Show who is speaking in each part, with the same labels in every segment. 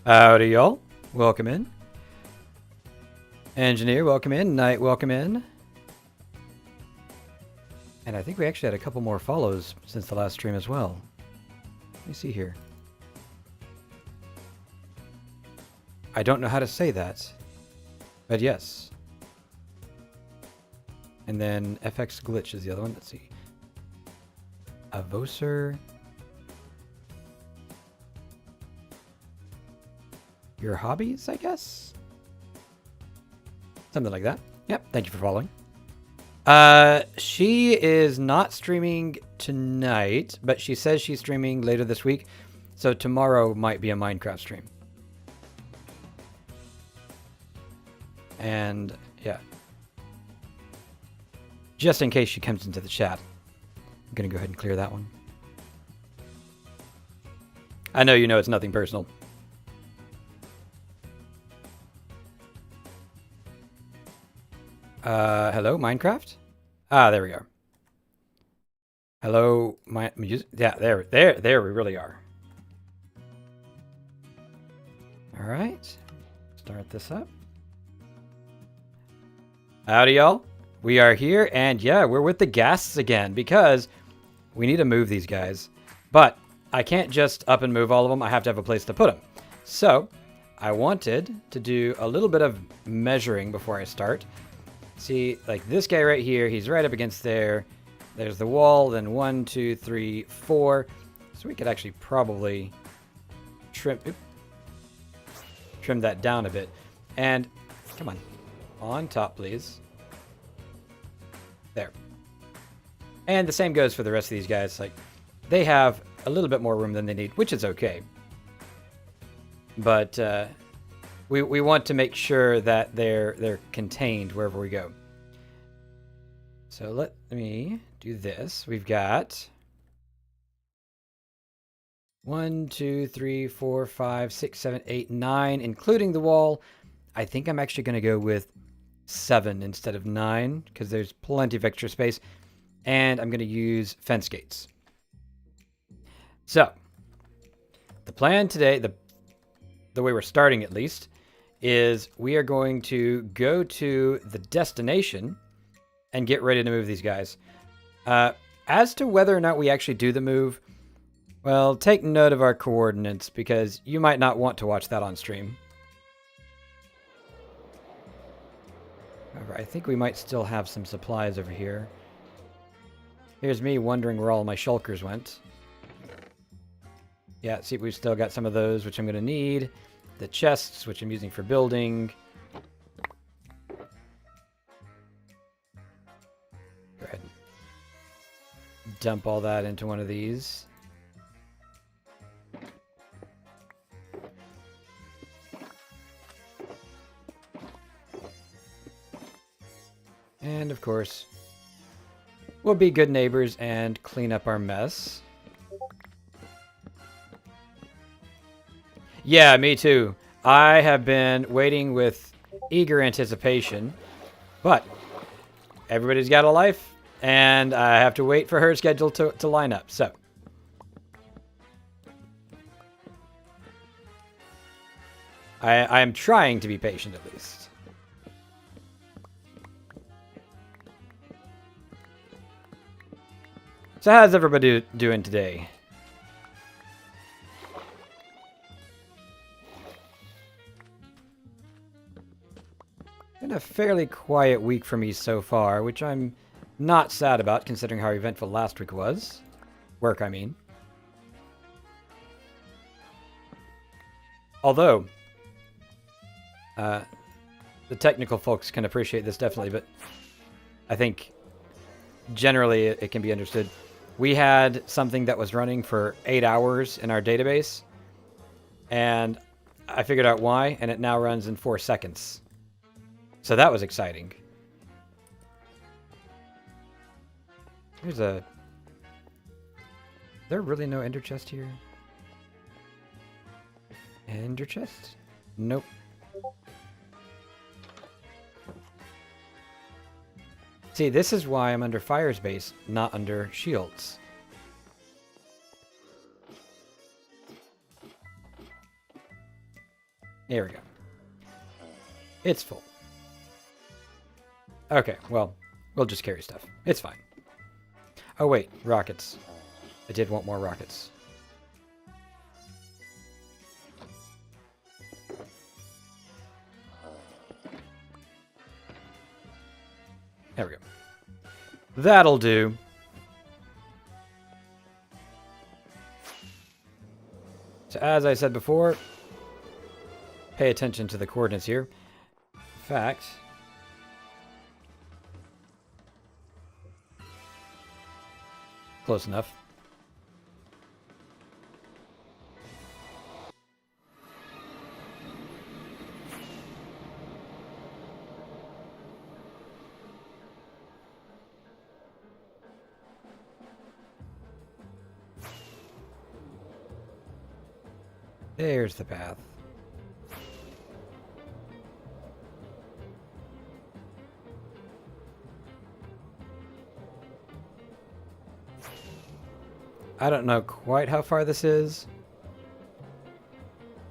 Speaker 1: Howdy, y'all. Welcome in. Engineer, welcome in. Knight, welcome in. And I think we actually had a couple more follows since the last stream as well. Let me see here. I don't know how to say that, but yes. And then FX Glitch is the other one. Let's see. Avoser. your hobbies, I guess? Something like that. Yep, thank you for following. She is not streaming tonight, but she says she's streaming later this week. So tomorrow might be a Minecraft stream. And yeah. Just in case she comes into the chat, I'm going to go ahead and clear that one. I know you know it's nothing personal. Hello, Minecraft? Ah, there we go. Hello, yeah, there we really are. All right, start this up. Howdy, y'all. We are here, and yeah, we're with the Ghasts again because we need to move these guys. But I can't just up and move all of them. I have to have a place to put them. So I wanted to do a little bit of measuring before I start. See, like this guy right here, he's right up against there. There's the wall, then 1, 2, 3, 4. So we could actually probably trim that down a bit. And come on top, please. There. And the same goes for the rest of these guys. Like, they have a little bit more room than they need, which is okay. But we want to make sure that they're contained wherever we go. So let me do this. We've got 1, 2, 3, 4, 5, 6, 7, 8, 9, including the wall. I think I'm actually going to go with 7 instead of 9 because there's plenty of extra space. And I'm going to use fence gates. So the plan today, the way we're starting at least, is we are going to go to the destination and get ready to move these guys. As to whether or not we actually do the move, well, take note of our coordinates because you might not want to watch that on stream. However, I think we might still have some supplies over here. Here's me wondering where all my shulkers went. Yeah, see, we've still got some of those, which I'm going to need. The chests, which I'm using for building. Go ahead and dump all that into one of these. And, of course, we'll be good neighbors and clean up our mess. Yeah, me too. I have been waiting with eager anticipation, but everybody's got a life, and I have to wait for her schedule to line up, so. I am trying to be patient, at least. So how's everybody doing today? Been a fairly quiet week for me so far, which I'm not sad about considering how eventful last week was. Work, I mean. Although, the technical folks can appreciate this definitely, but I think generally it can be understood. We had something that was running for 8 hours in our database, and I figured out why, and it now runs in 4 seconds. So that was exciting. There's a... Is there really no ender chest here? Ender chest? Nope. See, this is why I'm under Fire's base, not under Shields. There we go. It's full. Okay, well, we'll just carry stuff. It's fine. Oh wait, rockets. I did want more rockets. There we go. That'll do. So as I said before, pay attention to the coordinates here. In fact, close enough. There's the path. I don't know quite how far this is,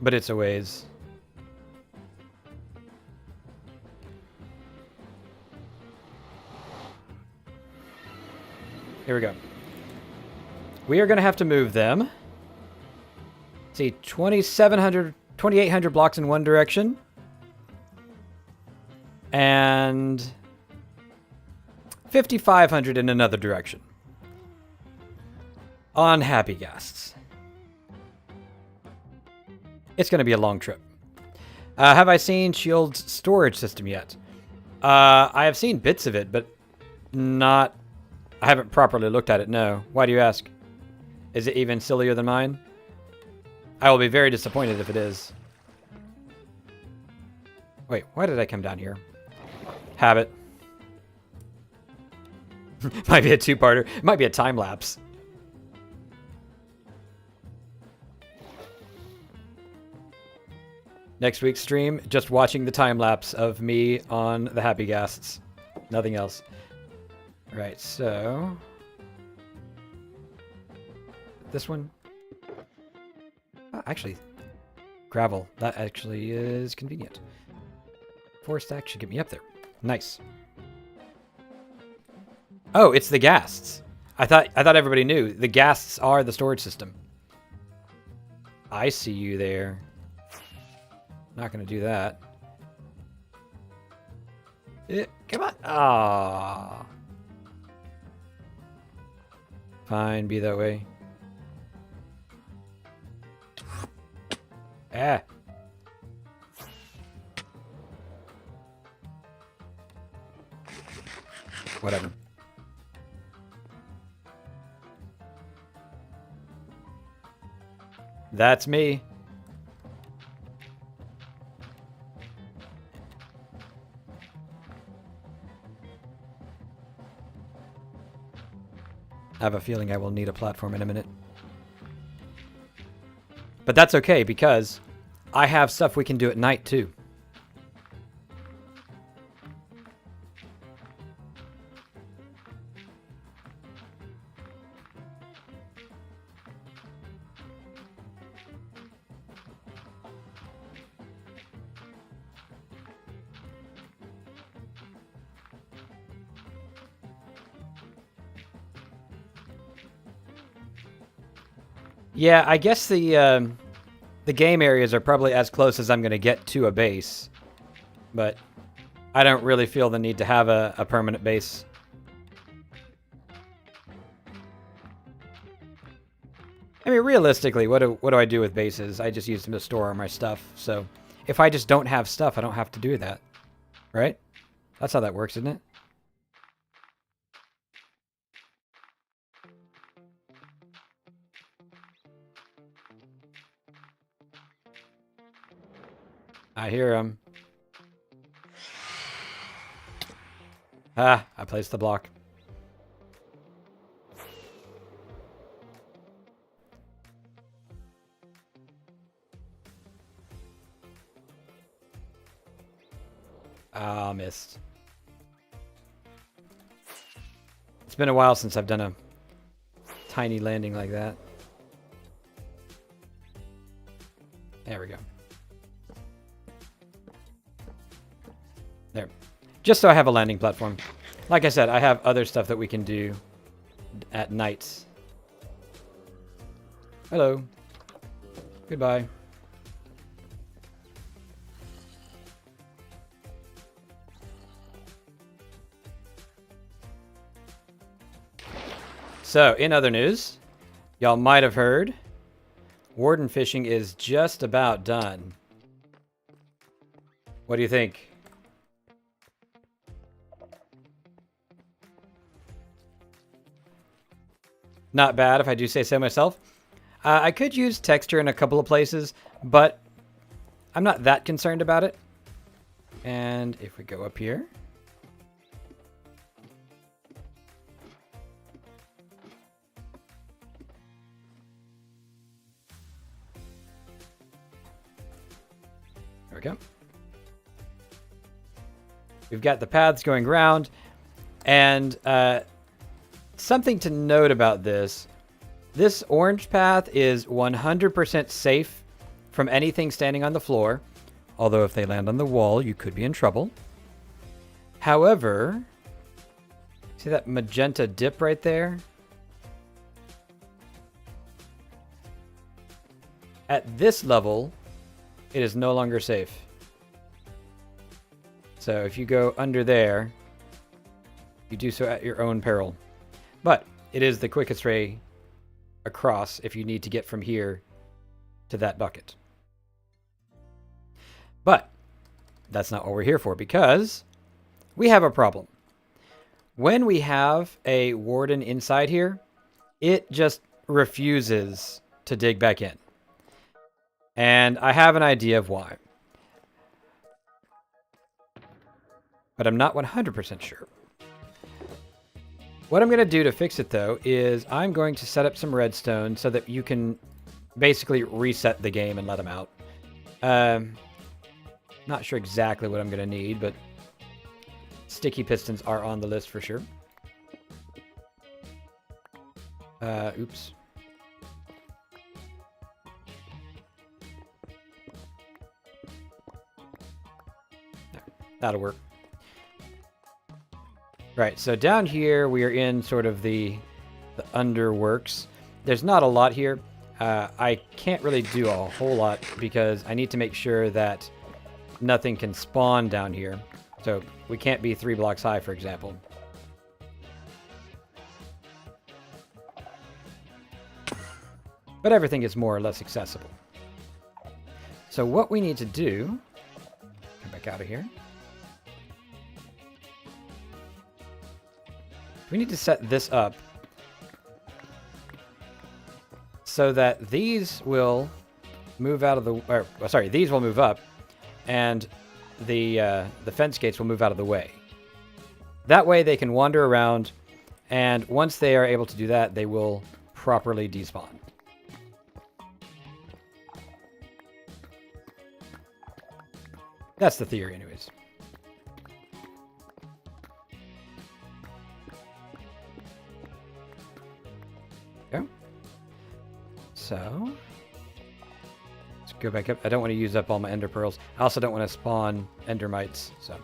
Speaker 1: but it's a ways. Here we go. We are going to have to move them. See, 2,800 blocks in one direction. And 5,500 in another direction. On Happy Ghasts. It's going to be a long trip. Have I seen Shield's storage system yet? I have seen bits of it, but not... I haven't properly looked at it, no. Why do you ask? Is it even sillier than mine? I will be very disappointed if it is. Wait, why did I come down here? Habit. Might be a two-parter. Might be a time lapse. Next week's stream, just watching the time lapse of me on the Happy Ghasts. Nothing else. Right, so... this one? Actually, gravel. That actually is convenient. 4 stacks should get me up there. Nice. Oh, it's the Ghasts. I thought everybody knew. The Ghasts are the storage system. I see you there. Not going to do that. Come on. Ah. Fine, be that way. Ah. Whatever. That's me. I have a feeling I will need a platform in a minute. But that's okay, because I have stuff we can do at night, too. Yeah, I guess the game areas are probably as close as I'm going to get to a base. But I don't really feel the need to have a permanent base. I mean, realistically, what do I do with bases? I just use them to store all my stuff. So if I just don't have stuff, I don't have to do that. Right? That's how that works, isn't it? I hear him. Ah, I placed the block. Ah, missed. It's been a while since I've done a tiny landing like that. There we go. There. Just so I have a landing platform. Like I said, I have other stuff that we can do at night. Hello. Goodbye. So, in other news, y'all might have heard, warden fishing is just about done. What do you think? Not bad, if I do say so myself. I could use texture in a couple of places, but I'm not that concerned about it. And if we go up here... There we go. We've got the paths going round, and something to note about this orange path is 100% safe from anything standing on the floor, although if they land on the wall, you could be in trouble. However, see that magenta dip right there? At this level, it is no longer safe. So if you go under there, you do so at your own peril. But it is the quickest way across if you need to get from here to that bucket. But that's not what we're here for, because we have a problem. When we have a warden inside here, it just refuses to dig back in. And I have an idea of why. But I'm not 100% sure. What I'm going to do to fix it, though, is I'm going to set up some redstone so that you can basically reset the game and let them out. Not sure exactly what I'm going to need, but sticky pistons are on the list for sure. Oops. That'll work. Right, so down here we are in sort of the underworks. There's not a lot here. I can't really do a whole lot because I need to make sure that nothing can spawn down here. So we can't be 3 blocks high, for example. But everything is more or less accessible. So what we need to do... Come back out of here. We need to set this up so that these will move out of the... Or, sorry, these will move up, and the fence gates will move out of the way. That way they can wander around, and once they are able to do that, they will properly despawn. That's the theory, anyways. Okay. So, let's go back up. I don't want to use up all my ender pearls. I also don't want to spawn endermites, so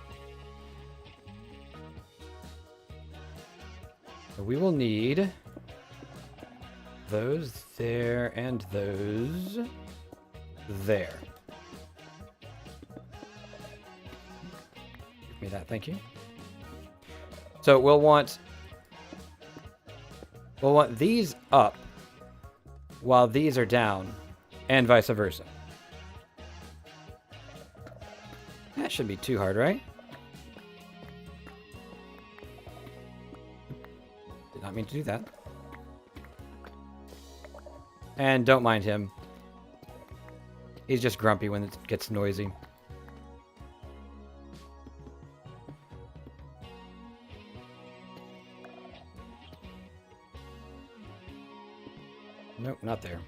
Speaker 1: we will need those there and those there. Give me that, thank you. So we'll want these up while these are down, and vice versa. That shouldn't be too hard, right? Did not mean to do that. And don't mind him. He's just grumpy when it gets noisy. Nope, not there.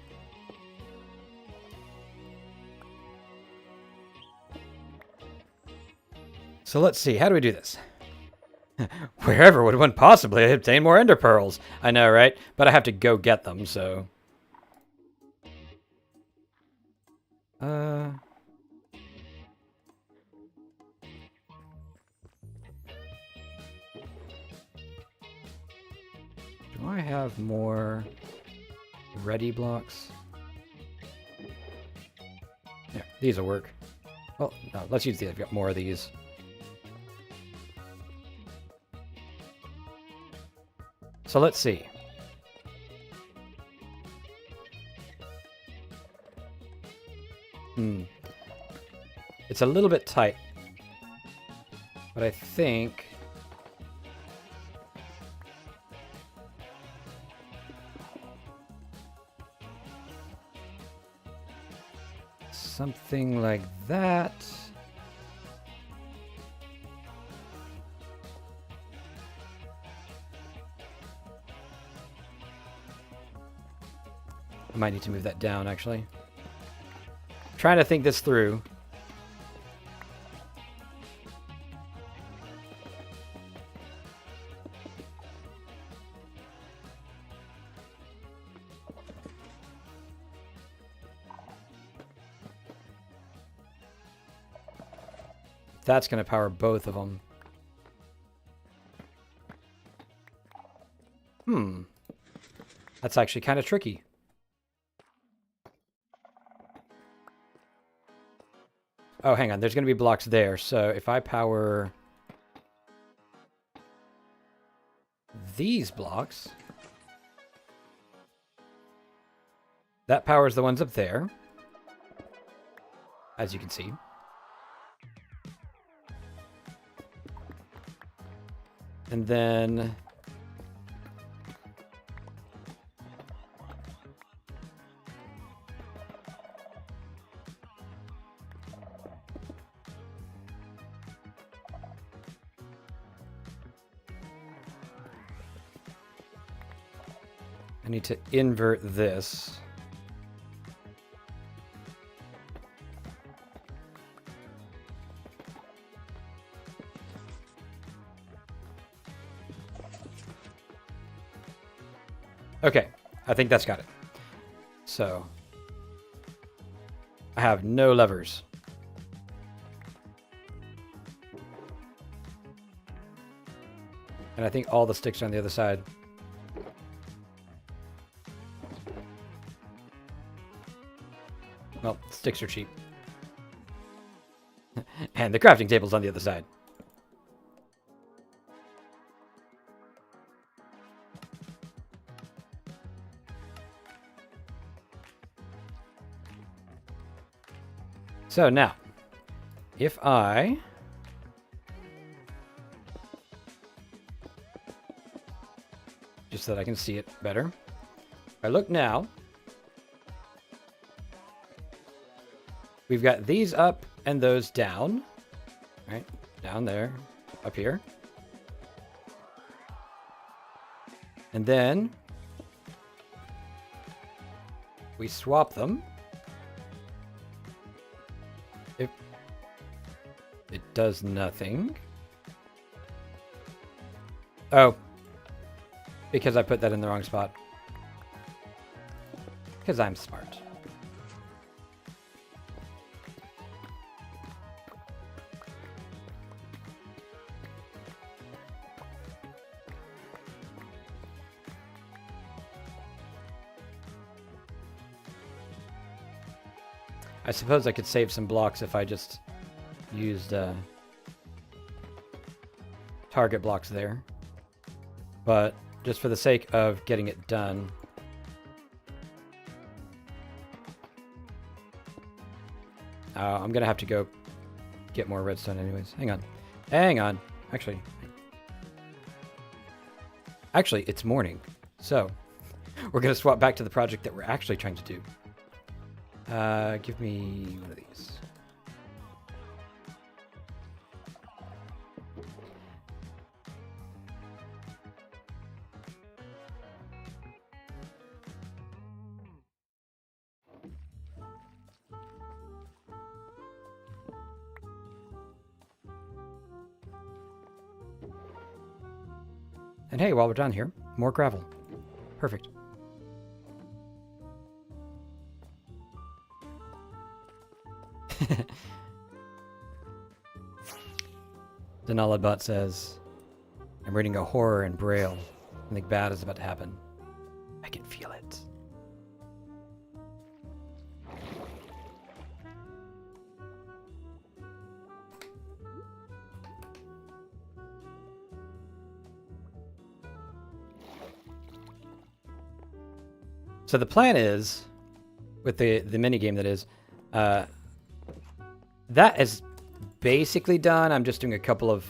Speaker 1: So let's see, how do we do this? Wherever would one possibly obtain more ender pearls? I know, right? But I have to go get them, so... Do I have more ready blocks? Yeah, these will work. Well, no, let's use these. I've got more of these. So let's see. It's a little bit tight. But I think... something like that. I might need to move that down, actually. Trying to think this through. That's going to power both of them. That's actually kind of tricky. Oh, hang on. There's going to be blocks there. So if I power these blocks, that powers the ones up there, as you can see. And then I need to invert this. Okay, I think that's got it. So, I have no levers. And I think all the sticks are on the other side. Well, sticks are cheap. And the crafting table's on the other side. So now, if I just so that I can see it better. If I look now, we've got these up and those down. Right? Down there, up here. And then we swap them. It does nothing. Oh. Because I put that in the wrong spot. Because I'm smart. I suppose I could save some blocks if I just used target blocks there. But just for the sake of getting it done, I'm going to have to go get more redstone anyways. Hang on. Hang on. Actually, it's morning. So, we're going to swap back to the project that we're actually trying to do. Give me one of these. And hey, while we're done here, more gravel. Perfect. Denalabot says, I'm reading a horror in Braille. Something bad is about to happen. I can feel it. So the plan is, with the mini game that is, that is basically done. I'm just doing a couple of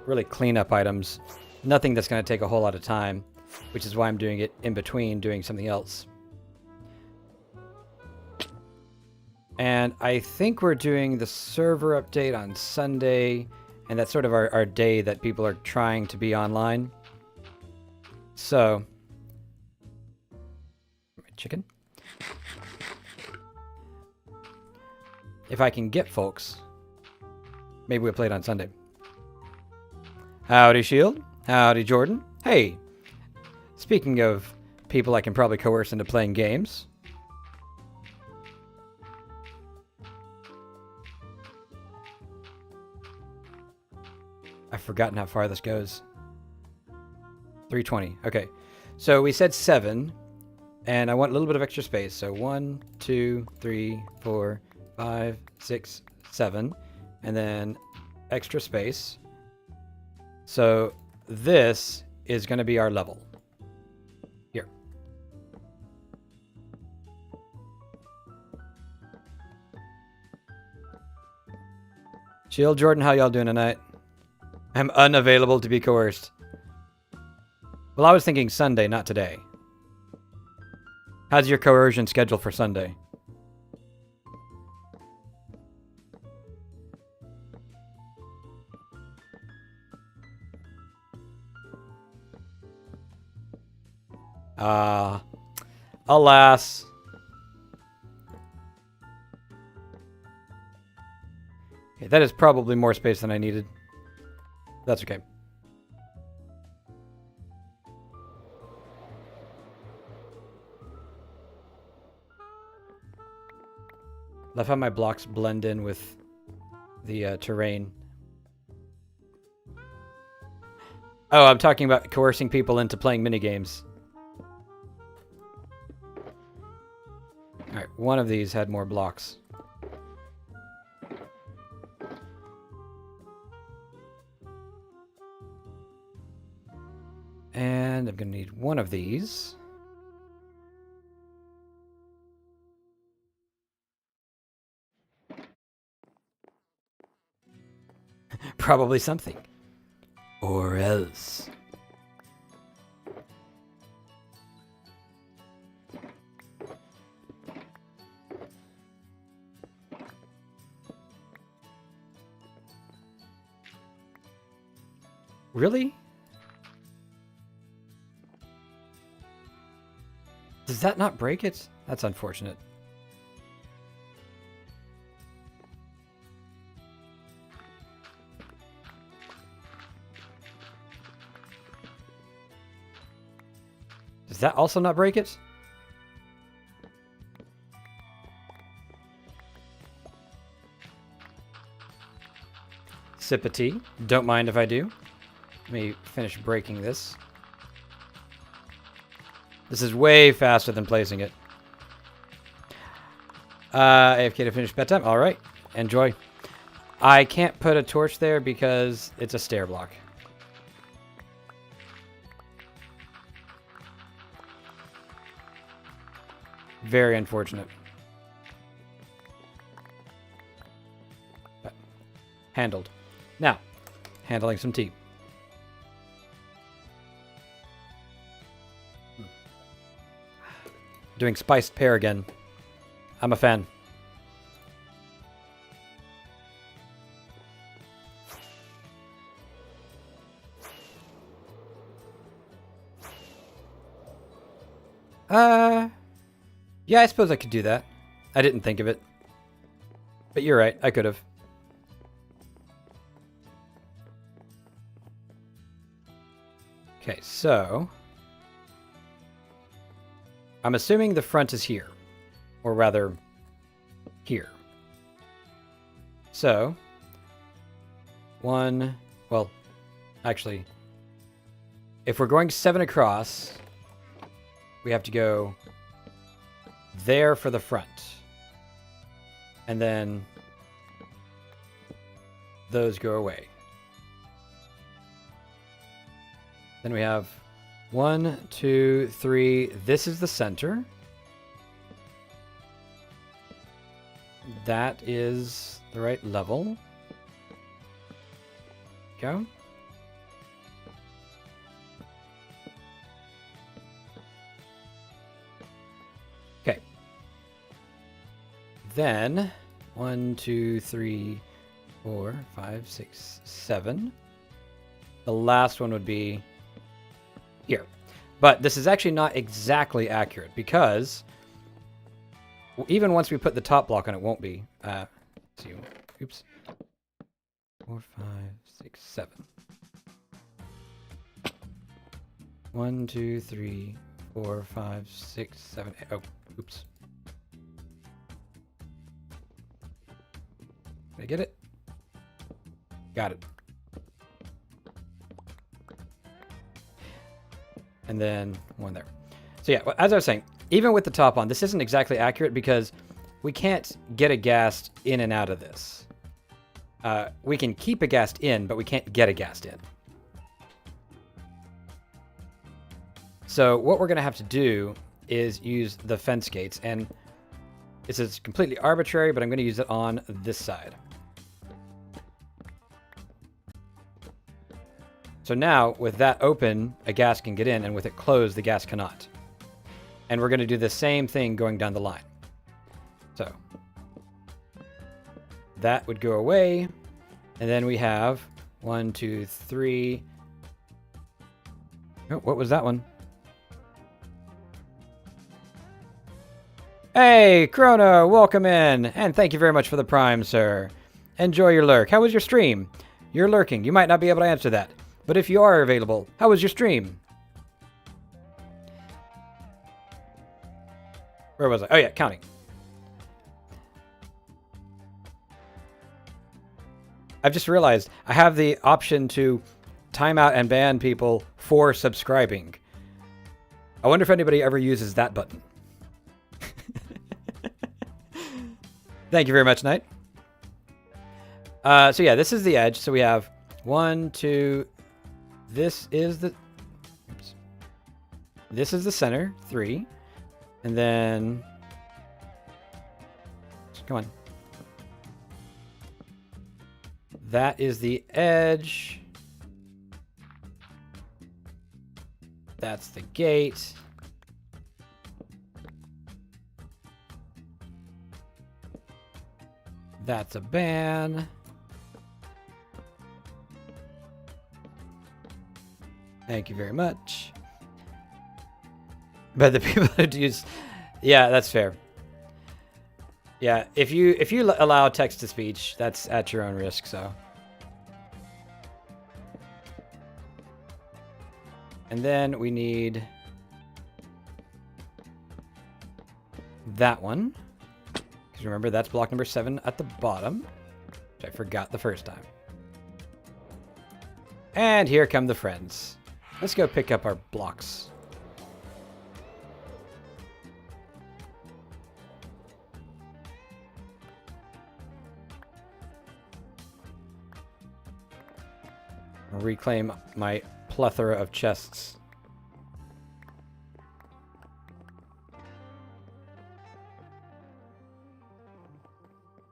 Speaker 1: really cleanup items. Nothing that's going to take a whole lot of time, which is why I'm doing it in between doing something else. And I think we're doing the server update on Sunday, and that's sort of our day that people are trying to be online. So, chicken. If I can get folks, maybe we'll play it on Sunday. Howdy, Shield. Howdy, Jordan. Hey, speaking of people I can probably coerce into playing games. I've forgotten how far this goes. 320. Okay. So we said 7, and I want a little bit of extra space. So 1, 2, 3, 4, 5, 6, 7, and then extra space. So this is going to be our level. Here. Shield, Jordan, how y'all doing tonight? I'm unavailable to be coerced. Well, I was thinking Sunday, not today. How's your coercion schedule for Sunday? Alas. Okay, that is probably more space than I needed. That's okay. Love how my blocks blend in with the terrain. Oh, I'm talking about coercing people into playing minigames. Alright, one of these had more blocks. And I'm going to need one of these. Probably something. Or else. Really? Does that not break it? That's unfortunate. Does that also not break it? Sip of tea. Don't mind if I do. Let me finish breaking this. This is way faster than placing it. AFK to finish bedtime. All right. Enjoy. I can't put a torch there because it's a stair block. Very unfortunate. But handled. Now, handling some tea. Doing spiced pear again. I'm a fan. Yeah, I suppose I could do that. I didn't think of it. But you're right, I could have. Okay, so I'm assuming the front is here. Or rather, here. So, well, actually, if we're going 7 across, we have to go there for the front. And then those go away. Then we have 1, 2, 3. This is the center. That is the right level. go. Okay. Then 1, 2, 3, 4, 5, 6, 7. The last one would be here. But this is actually not exactly accurate because even once we put the top block on, it won't be. See, oops. 4, 5, 6, 7. 1, 2, 3, 4, 5, 6, 7, 8. Oh, oops. Did I get it? Got it. And then one there. So yeah, as I was saying, even with the top on, this isn't exactly accurate because we can't get a Ghast in and out of this. We can keep a Ghast in, but we can't get a Ghast in. So what we're going to have to do is use the fence gates, and this is completely arbitrary, but I'm going to use it on this side. So now, with that open, a Ghast can get in, and with it closed, the Ghast cannot. And we're going to do the same thing going down the line. So that would go away, and then we have 1, 2, 3. Oh, what was that one? Hey, Chrono, welcome in, and thank you very much for the Prime, sir. Enjoy your lurk. How was your stream? You're lurking. You might not be able to answer that. But if you are available, how was your stream? Where was I? Oh yeah, counting. I've just realized I have the option to time out and ban people for subscribing. I wonder if anybody ever uses that button. Thank you very much, Knight. So yeah, this is the edge. So we have 1, 2. This is the. Oops. This is the center, 3, and then. Come on. That is the edge. That's the gate. That's a ban. Thank you very much. But the people that use, yeah, that's fair. Yeah, if you allow text to speech, that's at your own risk. So, and then we need that one, because remember that's block number 7 at the bottom, which I forgot the first time. And here come the friends. Let's go pick up our blocks. I'll reclaim my plethora of chests.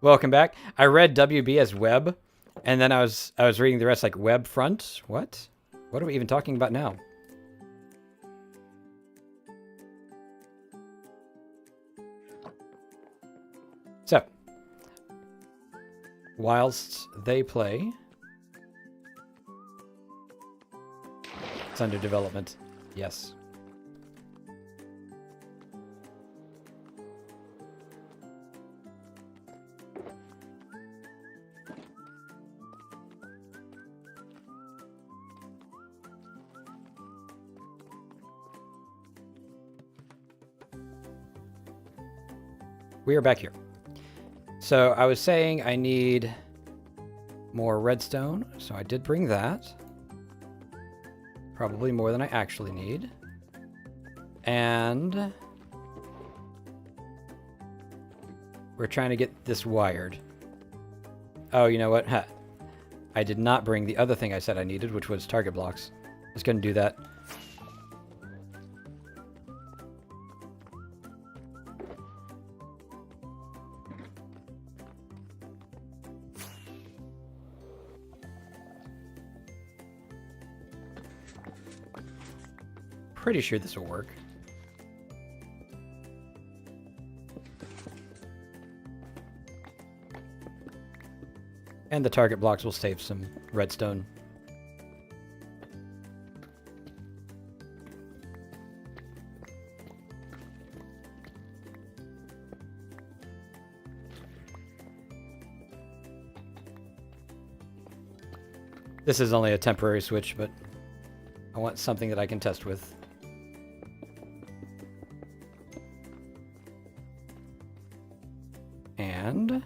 Speaker 1: Welcome back. I read WB as web, and then I was reading the rest like web front. What? What are we even talking about now? So, whilst they play, it's under development. Yes. We are back here. So I was saying I need more redstone, so I did bring that. Probably more than I actually need. And we're trying to get this wired. Oh, you know what? Huh. I did not bring the other thing I said I needed, which was target blocks. I was going to do that. pretty sure this will work. And the target blocks will save some redstone. This is only a temporary switch, but I want something that I can test with. And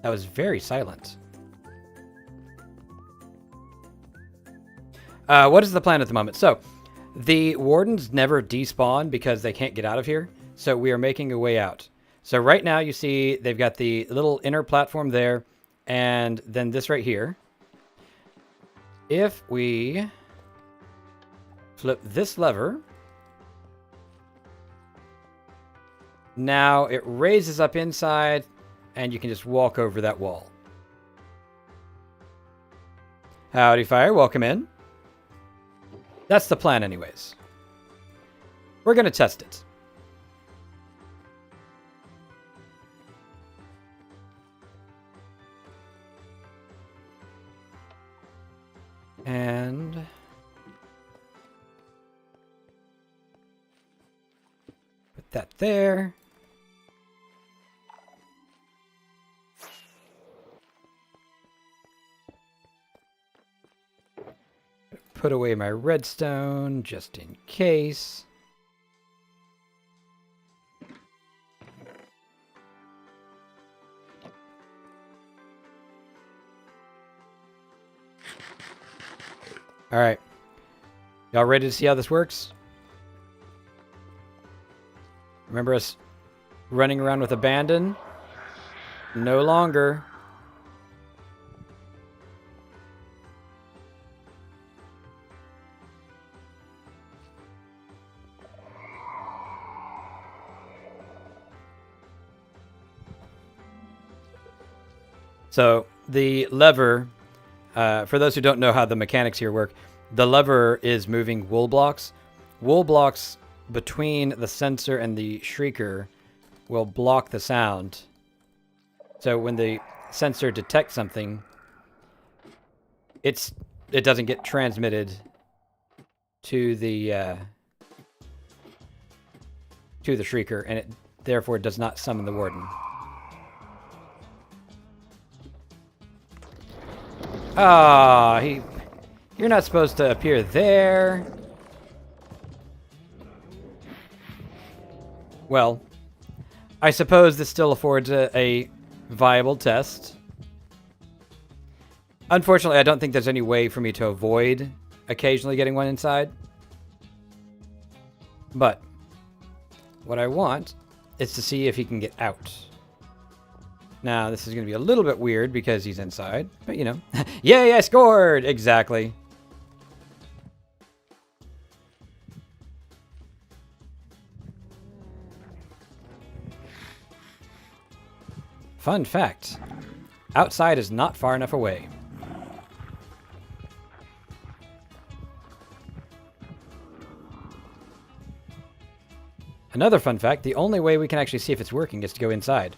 Speaker 1: that was very silent. What is the plan at the moment? So, the wardens never despawn because they can't get out of here. So we are making a way out. So right now you see they've got the little inner platform there and then this right here. If we flip this lever, now it raises up inside and you can just walk over that wall. Howdy, Fire. Welcome in. That's the plan anyways. We're going to test it. And put that there. Put away my redstone just in case. All right. Y'all ready to see how this works? Remember us running around with abandon? No longer. So the lever, for those who don't know how the mechanics here work, the lever is moving wool blocks. Wool blocks between the sensor and the shrieker will block the sound. So when the sensor detects something, it doesn't get transmitted to the shrieker, and it therefore does not summon the warden. Ah, you're not supposed to appear there. Well, I suppose this still affords a viable test. Unfortunately, I don't think there's any way for me to avoid occasionally getting one inside. But what I want is to see if he can get out. Now, this is going to be a little bit weird because he's inside, but you know. Yay, I scored! Exactly. Fun fact. Outside is not far enough away. Another fun fact, the only way we can actually see if it's working is to go inside.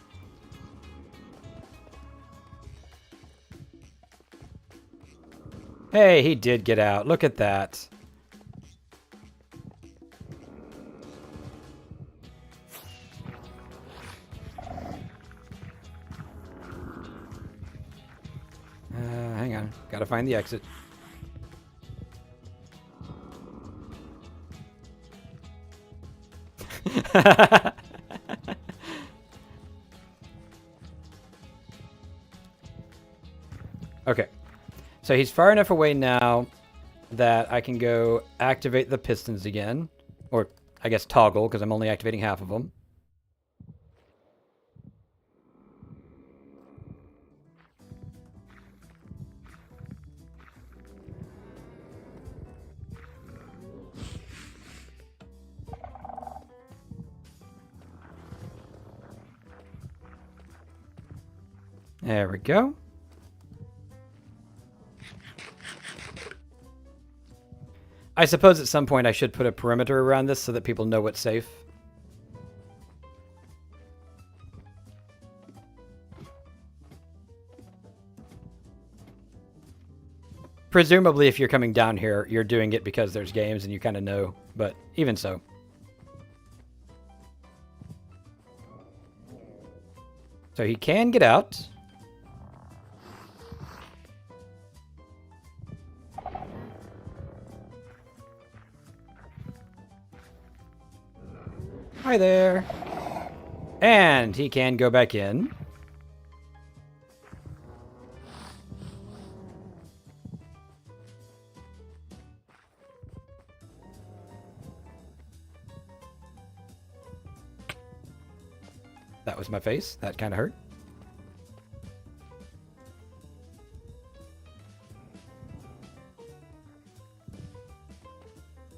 Speaker 1: Hey, he did get out. Look at that. Hang on. Gotta find the exit. Okay. So he's far enough away now that I can go activate the pistons again. Or, I guess, toggle, because I'm only activating half of them. There we go. I suppose at some point I should put a perimeter around this so that people know what's safe. Presumably, if you're coming down here, you're doing it because there's games and you kind of know, but even so. So he can get out. Hi there. And he can go back in. That was my face. That kind of hurt.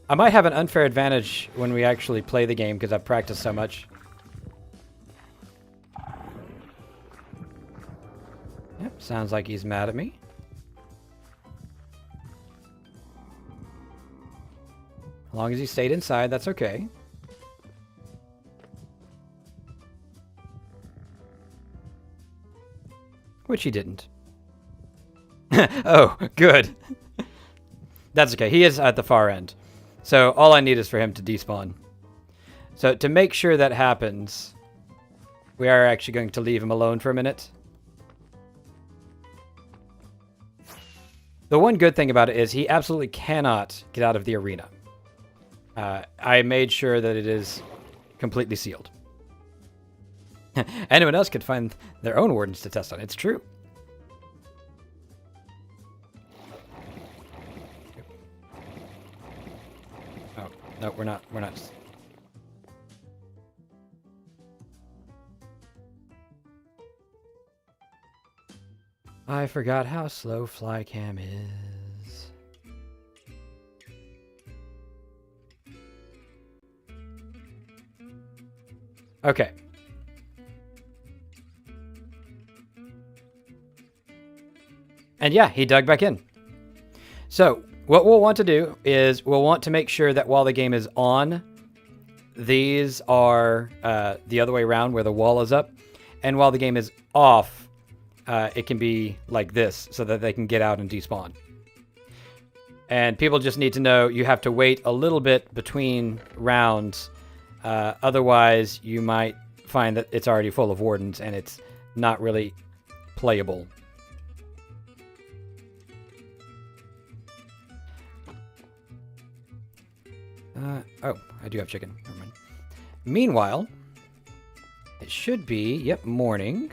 Speaker 1: I might have an unfair advantage when we actually play the game because I've practiced so much. Yep, sounds like he's mad at me. As long as he stayed inside, that's okay. Which he didn't. Oh, good. That's okay. He is at the far end. So all I need is for him to despawn. So to make sure that happens, we are actually going to leave him alone for a minute. The one good thing about it is he absolutely cannot get out of the arena. I made sure that it is completely sealed. Anyone else could find their own wardens to test on. It's true. Oh, no, we're not. We're not. I forgot how slow flycam is. Okay. And yeah, he dug back in. So what we'll want to do is we'll want to make sure that while the game is on, these are the other way around where the wall is up. And while the game is off, it can be like this so that they can get out and despawn. And people just need to know you have to wait a little bit between rounds. Otherwise, you might find that it's already full of wardens and it's not really playable. Oh, I do have chicken. Never mind. Meanwhile, it should be, yep, morning.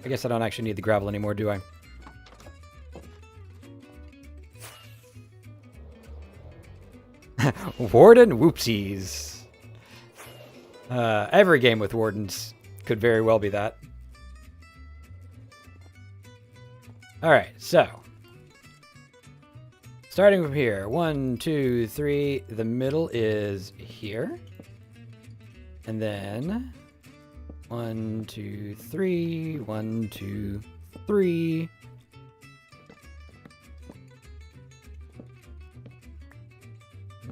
Speaker 1: I guess I don't actually need the gravel anymore, do I? Warden whoopsies. Every game with wardens could very well be that. Alright, so. Starting from here. 1, 2, 3. The middle is here. And then 1, 2, 3. 1, 2, 3.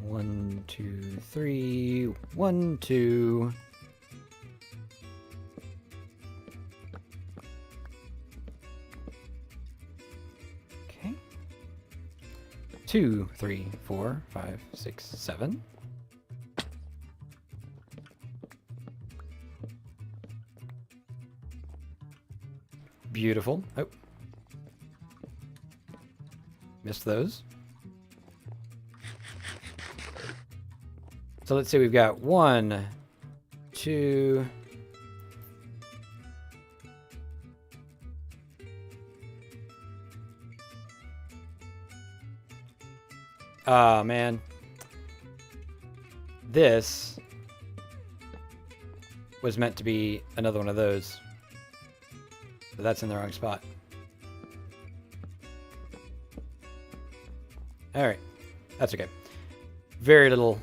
Speaker 1: One, two, three. 1, 2. Okay. 2, 3, 4, 5, 6, 7. Beautiful. Oh. Missed those. So let's see, we've got 1, 2. Ah, man. This was meant to be another one of those. But that's in the wrong spot. Alright. That's okay. Very little...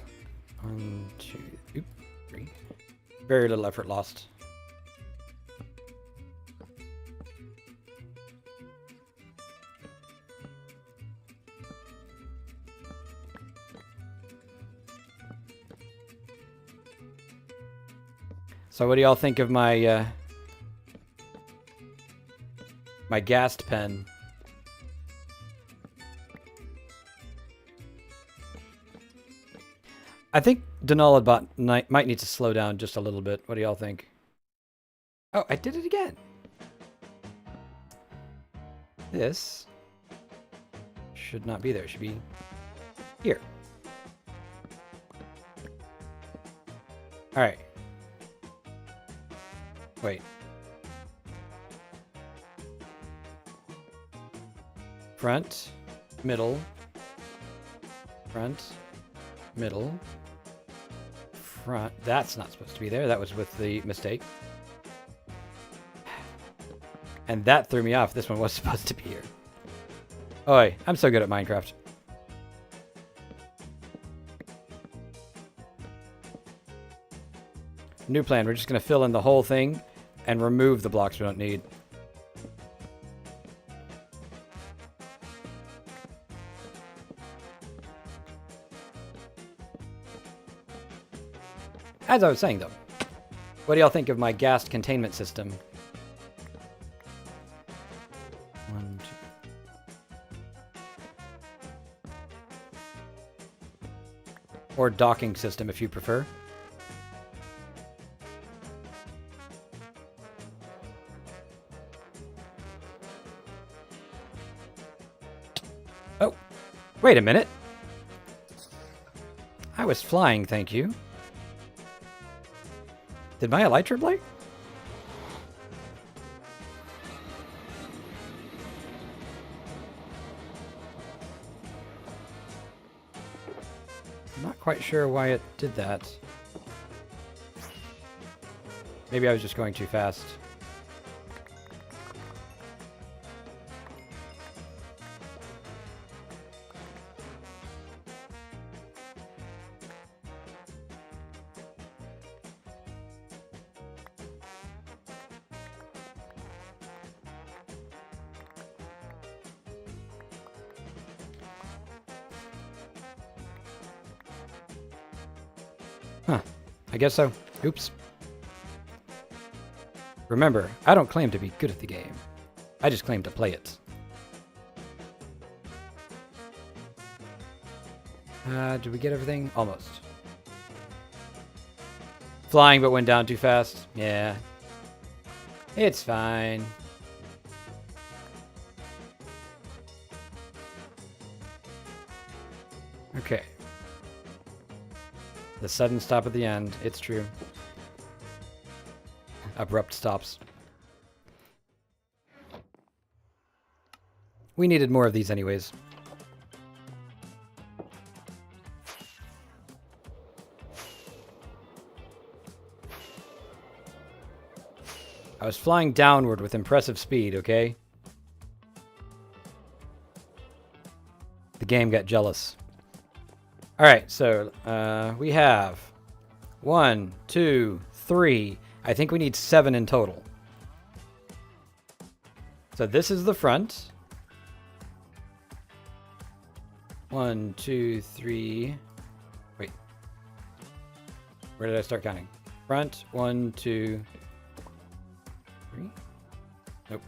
Speaker 1: 1, 2, 3. Very little effort lost. So what do y'all think of my my Ghast pen? I think Denalabot might need to slow down just a little bit. What do y'all think? Oh, I did it again. This should not be there. It should be here. All right. Wait. Front, middle, front, middle, front. That's not supposed to be there. That was with the mistake. And that threw me off. This one was supposed to be here. Oi, I'm so good at Minecraft. New plan. We're just going to fill in the whole thing and remove the blocks we don't need. As I was saying, though, what do y'all think of my Ghast containment system? One, two. Or docking system, if you prefer. Oh, wait a minute. I was flying, thank you. Did my elytra break? I'm not quite sure why it did that. Maybe I was just going too fast. Huh. I guess so. Oops. Remember, I don't claim to be good at the game. I just claim to play it. Did we get everything? Almost. Flying but went down too fast. Yeah. It's fine. Okay. The sudden stop at the end. It's true. Abrupt stops. We needed more of these anyways. I was flying downward with impressive speed, okay? The game got jealous. Alright, so we have 1, 2, 3. I think we need 7 in total. So this is the front. 1, 2, 3. Wait. Where did I start counting? Front, 1, 2, 3. Nope.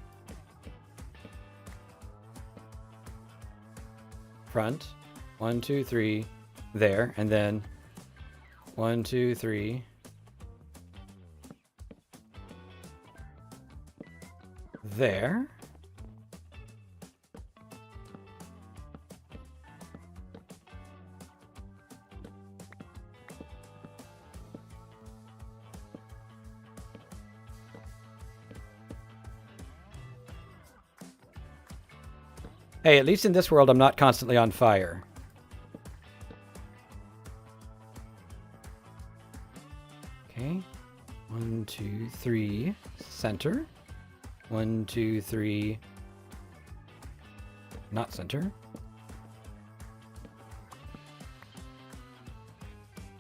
Speaker 1: Front, 1, 2, 3. There, and then 1, 2, 3. There. Hey, at least in this world, I'm not constantly on fire. Okay. 1, 2, 3. Center. 1, 2, 3. Not center. In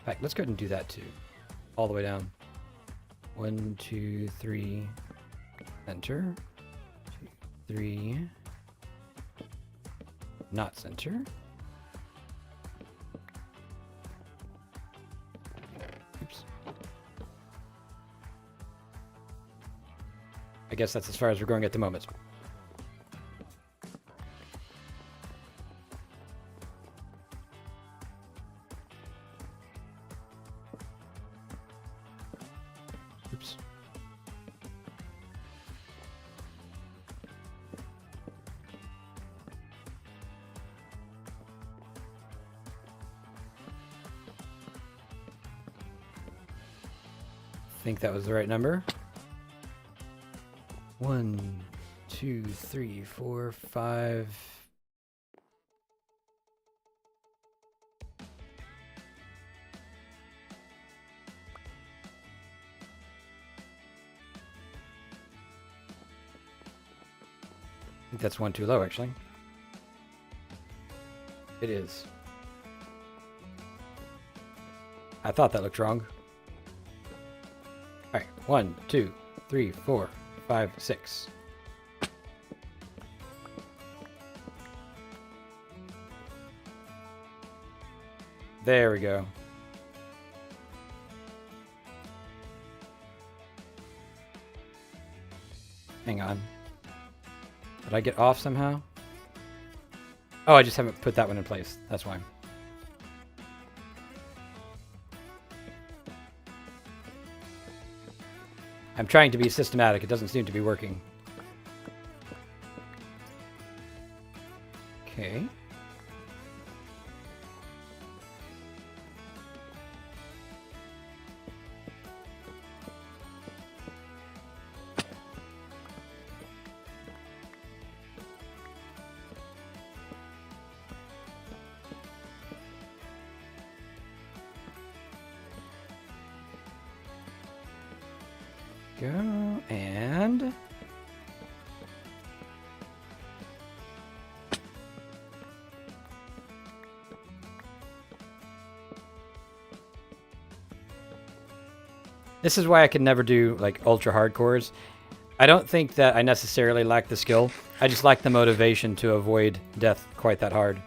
Speaker 1: fact, let's go ahead and do that too. All the way down. 1, 2, 3. Center. 2, 3. Not center. Oops. I guess that's as far as we're going at the moment. Oops. I think that was the right number. 1, 2, 3, 4, 5. I think that's one too low, actually. It is. I thought that looked wrong. Alright, 1, 2, 3, 4, 5, 6. There we go. Hang on. Did I get off somehow? Oh, I just haven't put that one in place. That's why. I'm trying to be systematic. It doesn't seem to be working. Okay. Go and this is why I can never do like ultra hardcores. I don't think that I necessarily lack the skill. I just lack the motivation to avoid death quite that hard.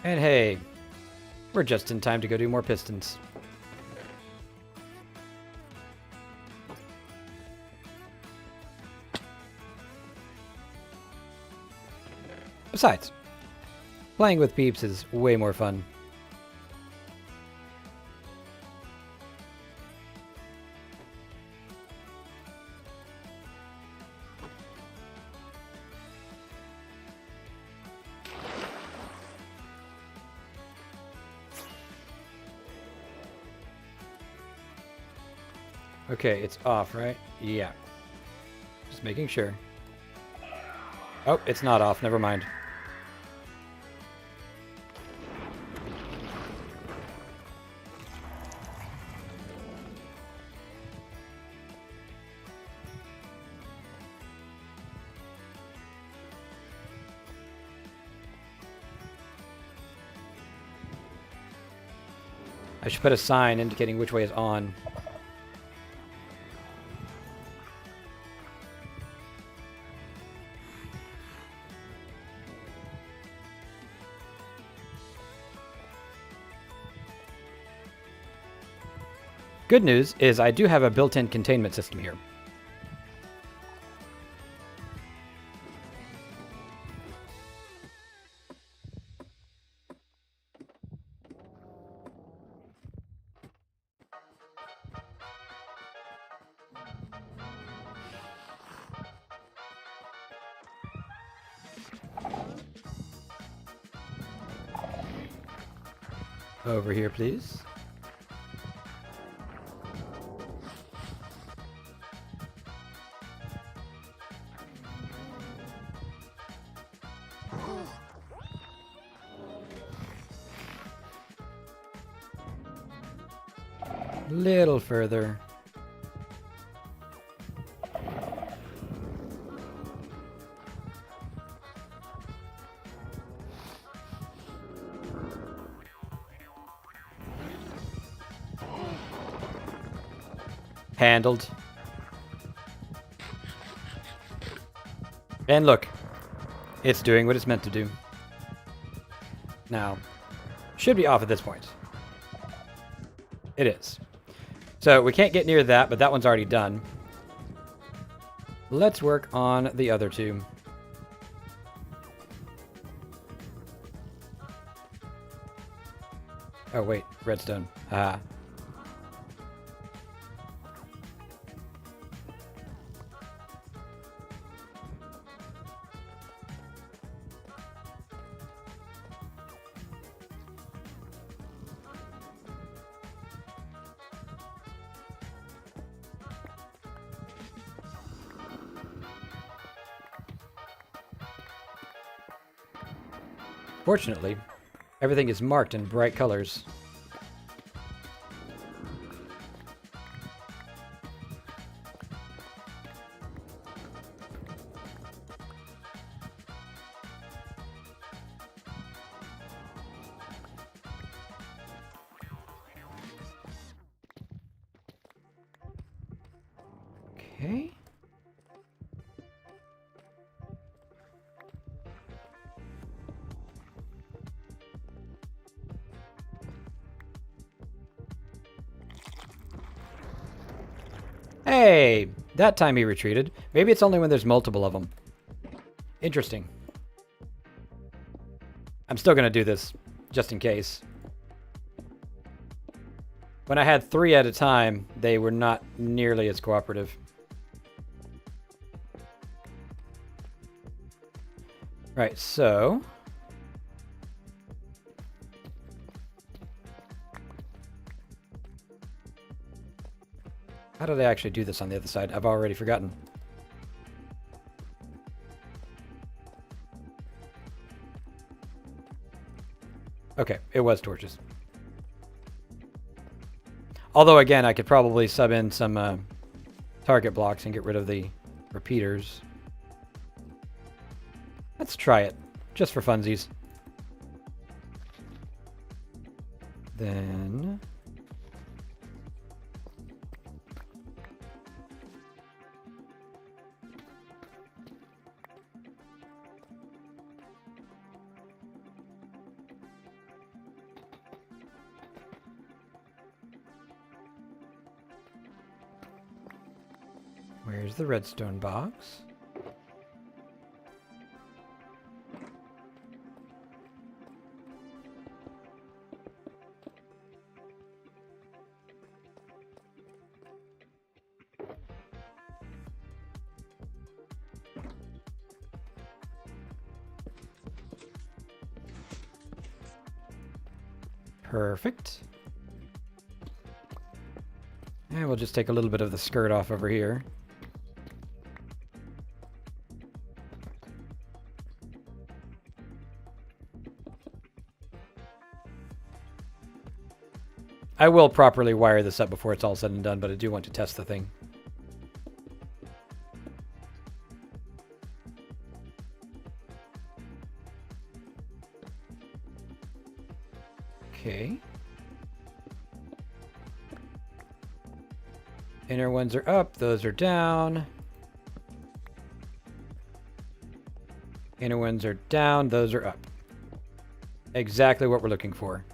Speaker 1: And hey, we're just in time to go do more pistons. Besides, playing with peeps is way more fun. Okay, it's off, right? Yeah. Just making sure. Oh, it's not off. Never mind. I should put a sign indicating which way is on. Good news is I do have a built-in containment system here. Over here, please. Little further. Handled. And look, it's doing what it's meant to do. Now, should be off at this point. It is. So we can't get near that, but that one's already done. Let's work on the other two. Oh, wait. Redstone. Ah. Fortunately, everything is marked in bright colors. Okay. Hey, that time he retreated. Maybe it's only when there's multiple of them. Interesting. I'm still going to do this, just in case. When I had 3 at a time, they were not nearly as cooperative. Right, so... how did I actually do this on the other side? I've already forgotten. Okay, it was torches. Although, again, I could probably sub in some target blocks and get rid of the repeaters. Let's try it, just for funsies. Then... where's the redstone box? Perfect. And we'll just take a little bit of the skirt off over here. I will properly wire this up before it's all said and done, but I do want to test the thing. Okay. Inner ones are up, those are down. Inner ones are down, those are up. Exactly what we're looking for.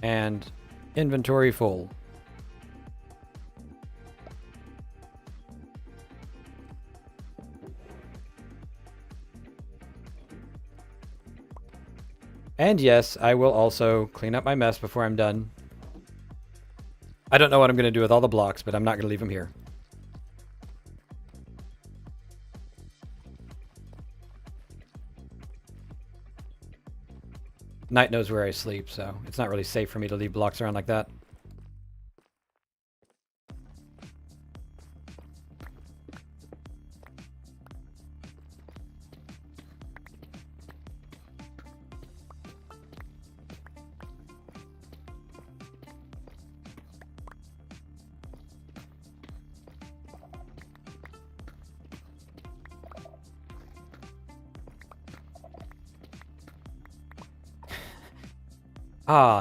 Speaker 1: And inventory full. And yes, I will also clean up my mess before I'm done. I don't know what I'm going to do with all the blocks, but I'm not going to leave them here. Night knows where I sleep, so it's not really safe for me to leave blocks around like that.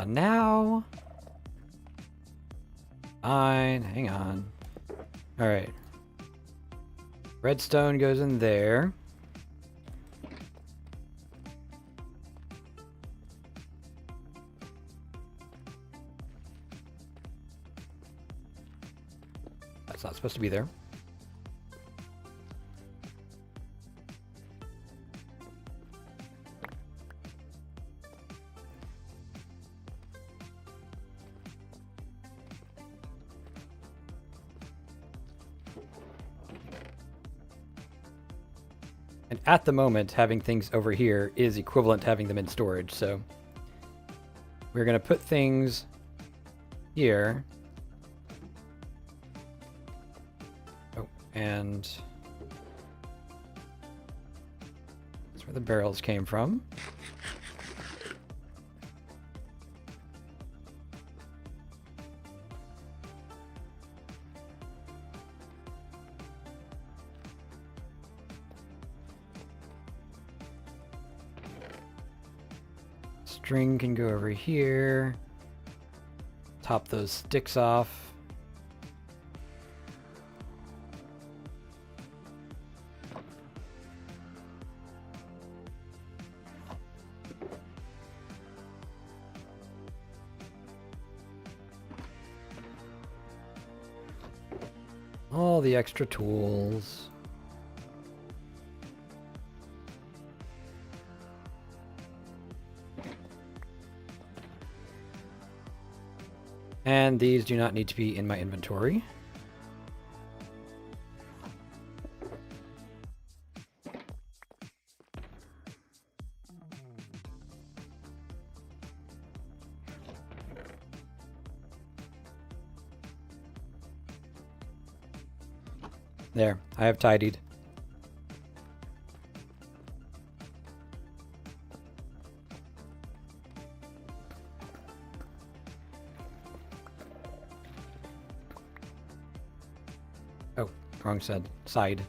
Speaker 1: Now... fine, hang on. All right. Redstone goes in there. That's not supposed to be there. And at the moment, having things over here is equivalent to having them in storage, so we're going to put things here. Oh, and that's where the barrels came from. String can go over here. Top those sticks off. All the extra tools. And these do not need to be in my inventory. There, I have tidied. Oh, wrong side.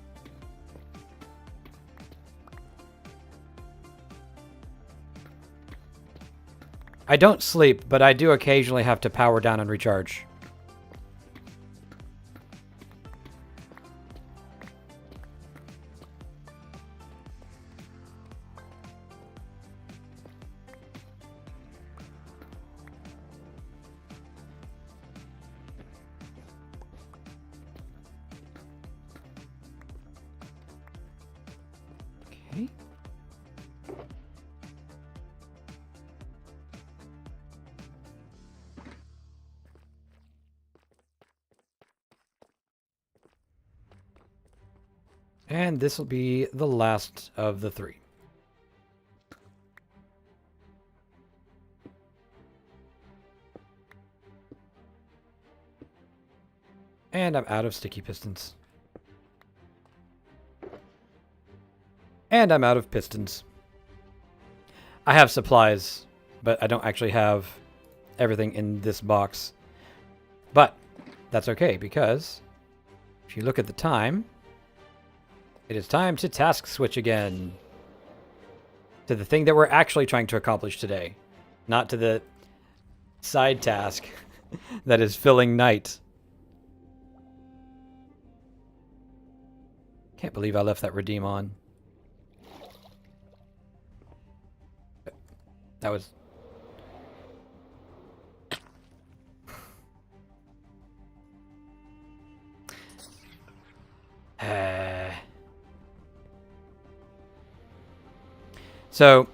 Speaker 1: I don't sleep, but I do occasionally have to power down and recharge. Okay. And this will be the last of the 3. And I'm out of sticky pistons. And I'm out of pistons. I have supplies, but I don't actually have everything in this box. But that's okay, because if you look at the time, it is time to task switch again. To the thing that we're actually trying to accomplish today. Not to the side task that is filling night. Can't believe I left that redeem on. That was... So,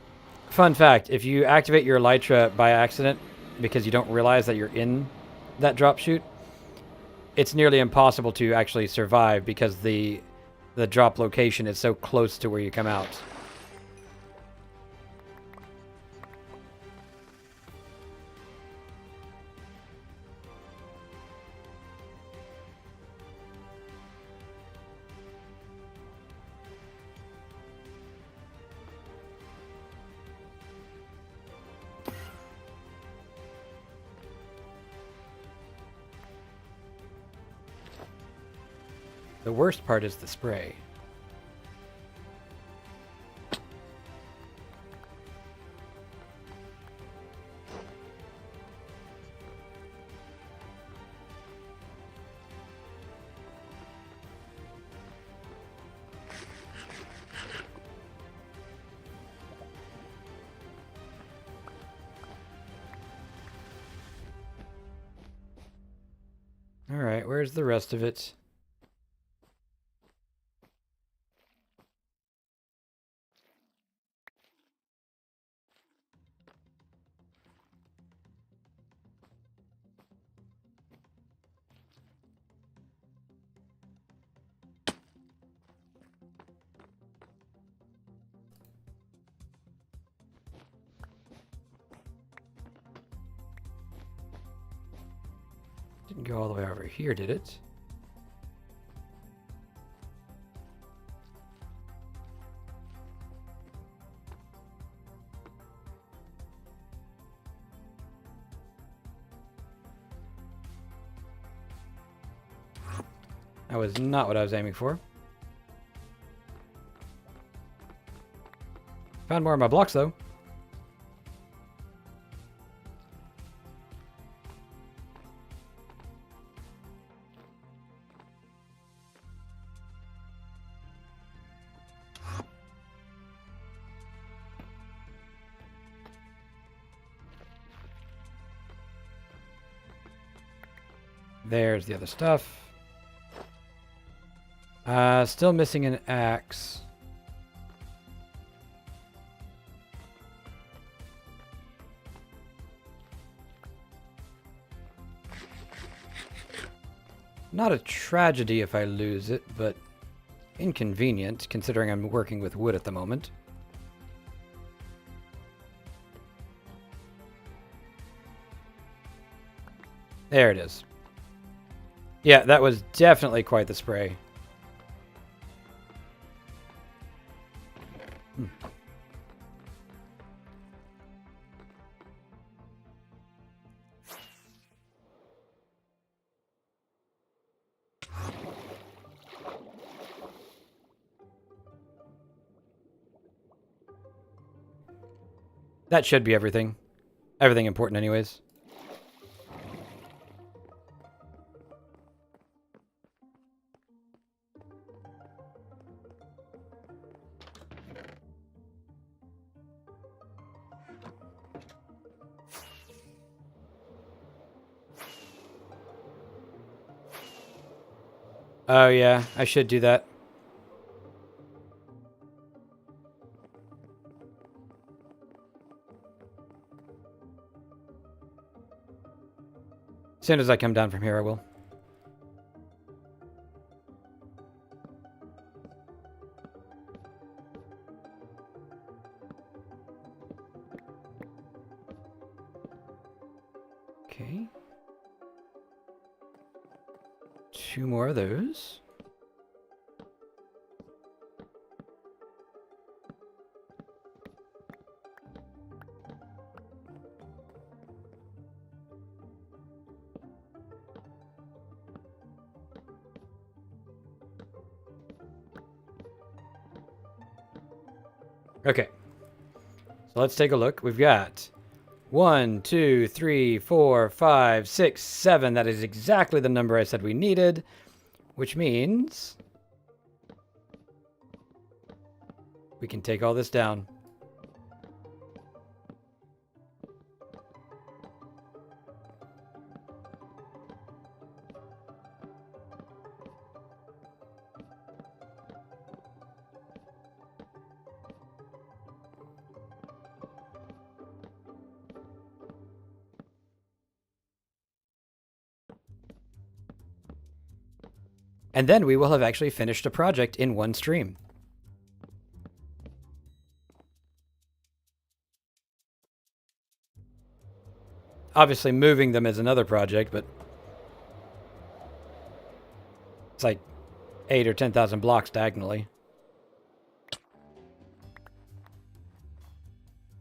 Speaker 1: fun fact, if you activate your elytra by accident because you don't realize that you're in that drop chute, it's nearly impossible to actually survive because the drop location is so close to where you come out. The worst part is the spray. Alright, where's the rest of it? Didn't go all the way over here, did it? That was not what I was aiming for. Found more of my blocks, though. There's the other stuff. Still missing an axe. Not a tragedy if I lose it, but inconvenient considering I'm working with wood at the moment. There it is. Yeah, that was definitely quite the spray. That should be everything. Everything important anyways. Oh yeah, I should do that. As soon as I come down from here, I will. Okay. 2 more of those. Okay. So let's take a look. We've got 1, 2, 3, 4, 5, 6, 7. That is exactly the number I said we needed, which means we can take all this down. And then we will have actually finished a project in one stream. Obviously, moving them is another project, but it's like 8 or 10,000 blocks diagonally.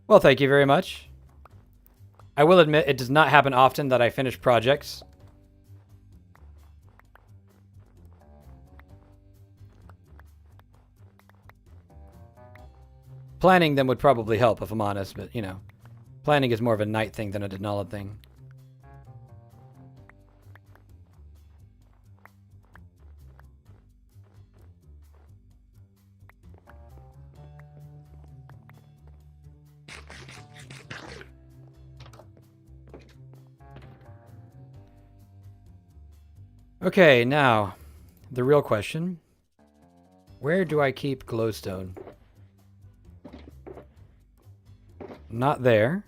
Speaker 1: Well, thank you very much. I will admit it does not happen often that I finish projects. Planning them would probably help, if I'm honest, but, you know, planning is more of a night thing than a Denali thing. Okay, now, the real question. Where do I keep glowstone? Not there.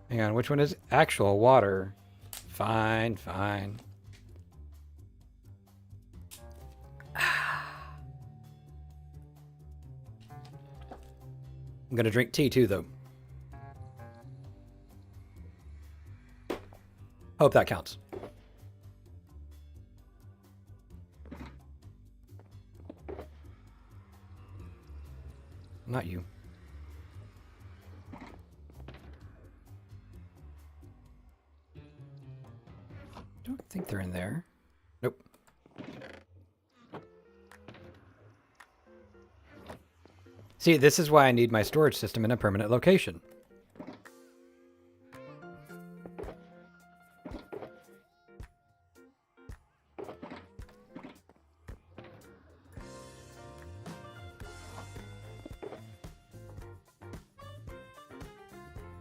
Speaker 1: Hang on, which one is actual water? Fine, fine. I'm gonna drink tea too, though. Hope that counts. Not you. Don't think they're in there. Nope. See, this is why I need my storage system in a permanent location.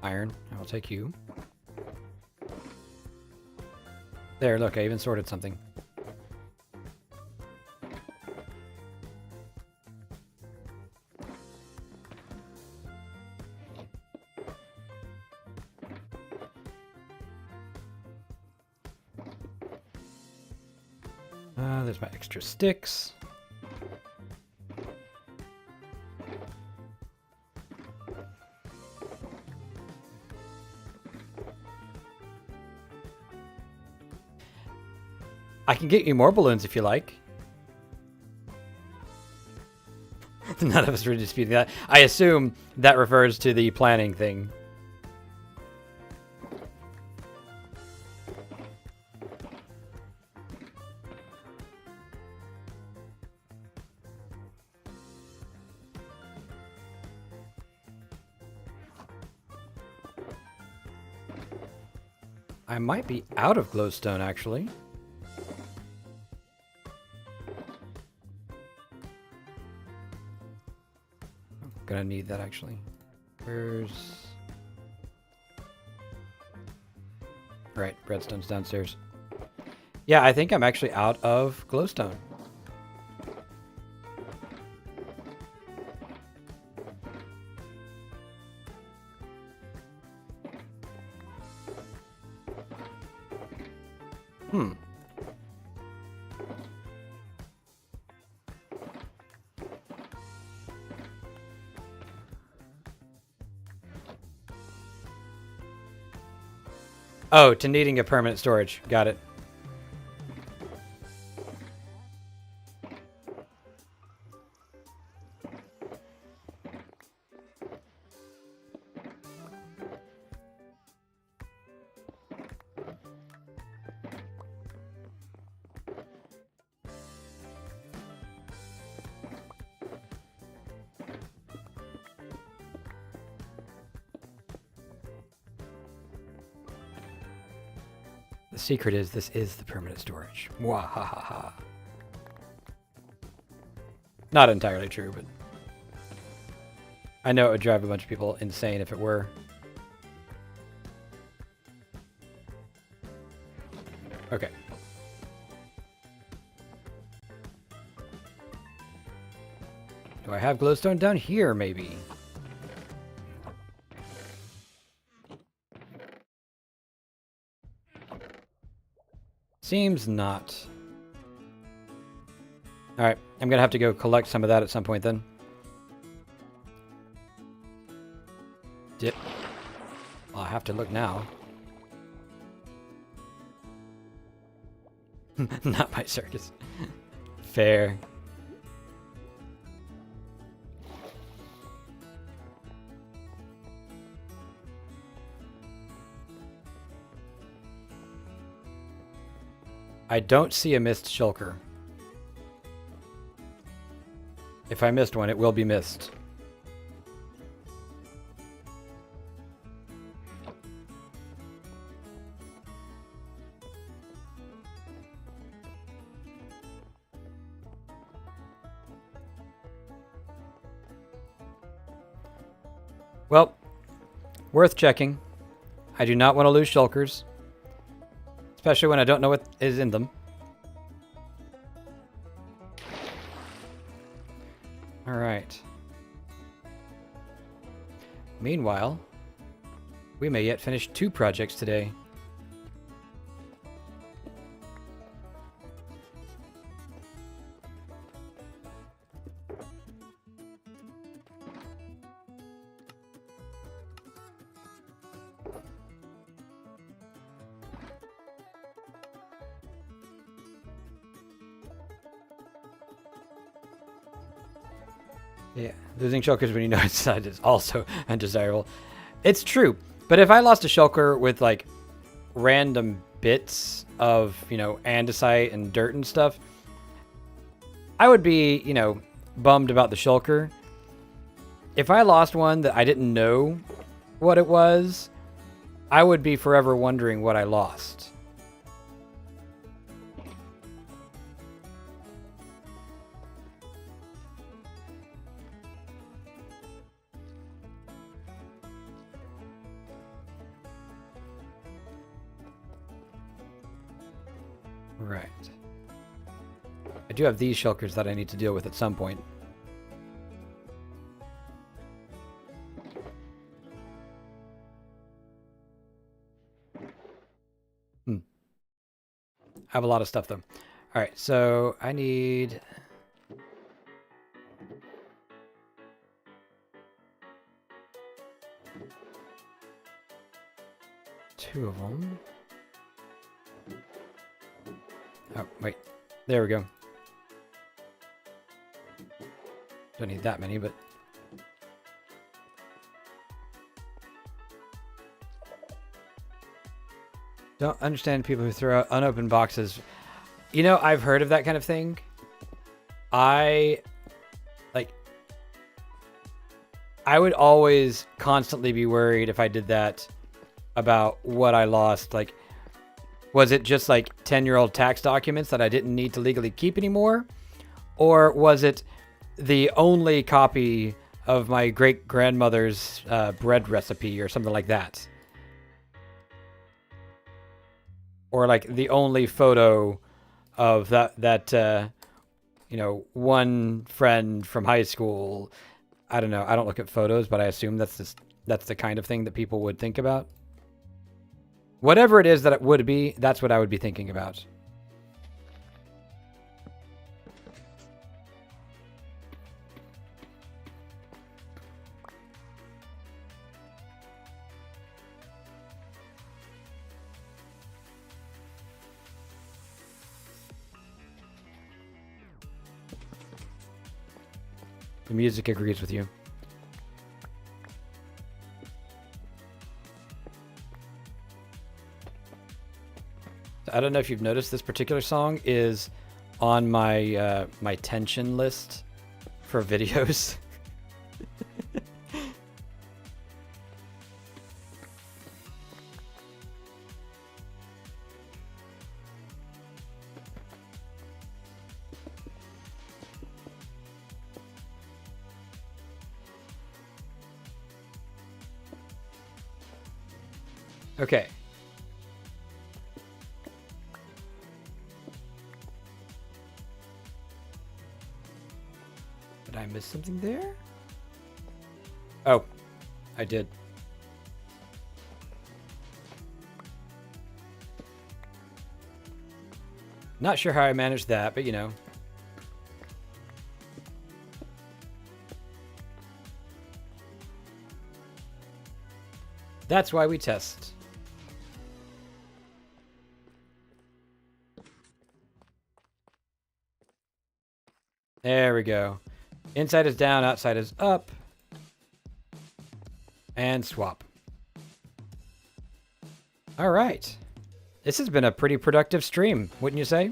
Speaker 1: Iron, I will take you. There, look, I even sorted something. There's my extra sticks. I can get you more balloons if you like. None of us are disputing that. I assume that refers to the planning thing. I might be out of glowstone, actually. Gonna need that, actually. Where's... Right, redstone's downstairs. Yeah, I think I'm actually out of glowstone. Oh, to needing a permanent storage. Got it. The secret is this is the permanent storage. Mwahaha. Not entirely true, but I know it would drive a bunch of people insane if it were. Okay. Do I have glowstone down here, maybe? Seems not. Alright, I'm gonna have to go collect some of that at some point then. Dip. I'll have to look now. Not my circus. Fair. I don't see a missed shulker. If I missed one, it will be missed. Well, worth checking. I do not want to lose shulkers. Especially when I don't know what is in them. Alright. Meanwhile, we may yet finish 2 projects today. Yeah, losing shulkers when you know inside is also undesirable. It's true, but if I lost a shulker with like random bits of, you know, andesite and dirt and stuff, I would be, you know, bummed about the shulker. If I lost one that I didn't know what it was, I would be forever wondering what I lost. Right. I do have these shulkers that I need to deal with at some point. I have a lot of stuff, though. All right, so I need... two of them. Oh, wait. There we go. Don't need that many, but... don't understand people who throw out unopened boxes. You know, I've heard of that kind of thing. I would always constantly be worried if I did that about what I lost. Like, was it just like 10-year-old tax documents that I didn't need to legally keep anymore? Or was it the only copy of my great-grandmother's bread recipe or something like that? Or like the only photo of that you know, one friend from high school. I don't know. I don't look at photos, but I assume that's the kind of thing that people would think about. Whatever it is that it would be, that's what I would be thinking about. The music agrees with you. I don't know if you've noticed, this particular song is on my my tension list for videos. Okay. Did I miss something there? Oh, I did. Not sure how I managed that, but you know. That's why we test. There we go. Inside is down, outside is up. And swap. All right. This has been a pretty productive stream, wouldn't you say?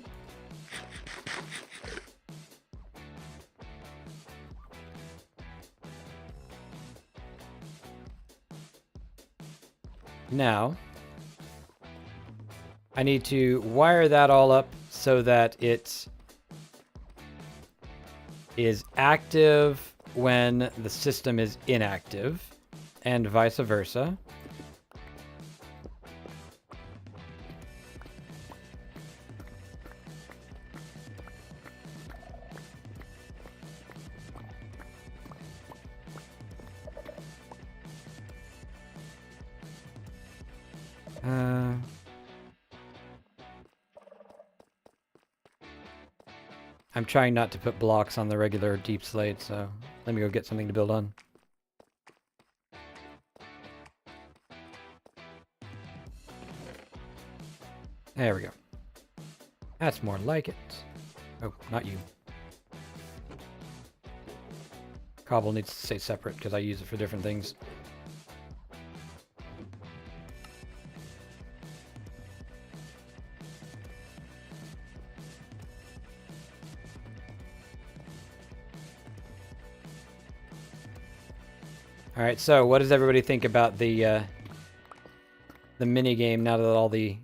Speaker 1: Now, I need to wire that all up so that it is active when the system is inactive, and vice versa. I'm trying not to put blocks on the regular deep slate, so let me go get something to build on. There we go. That's more like it. Oh, not you. Cobble needs to stay separate because I use it for different things. All right, so what does everybody think about the mini game now that all the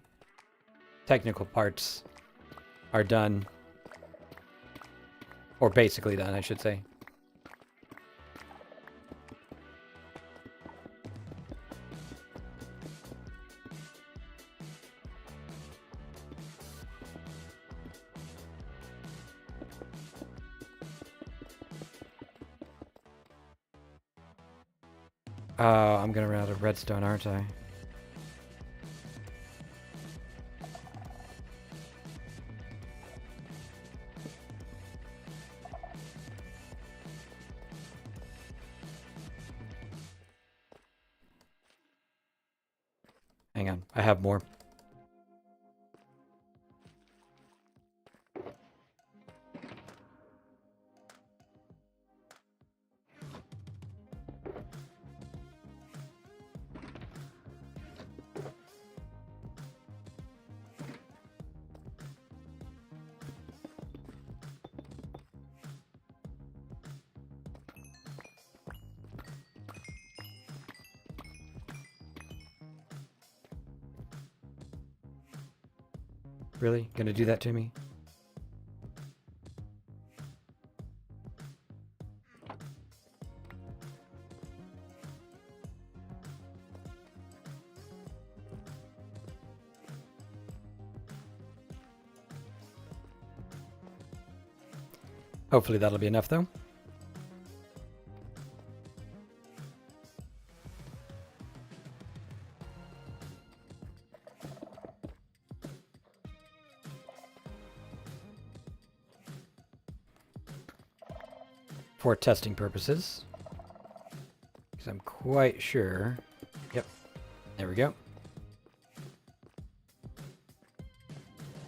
Speaker 1: technical parts are done, or basically done, I should say? I'm gonna run out of redstone, aren't I? Hang on, I have more. Really? Gonna do that to me? Hopefully that'll be enough, though. For testing purposes. Because I'm quite sure. Yep. There we go.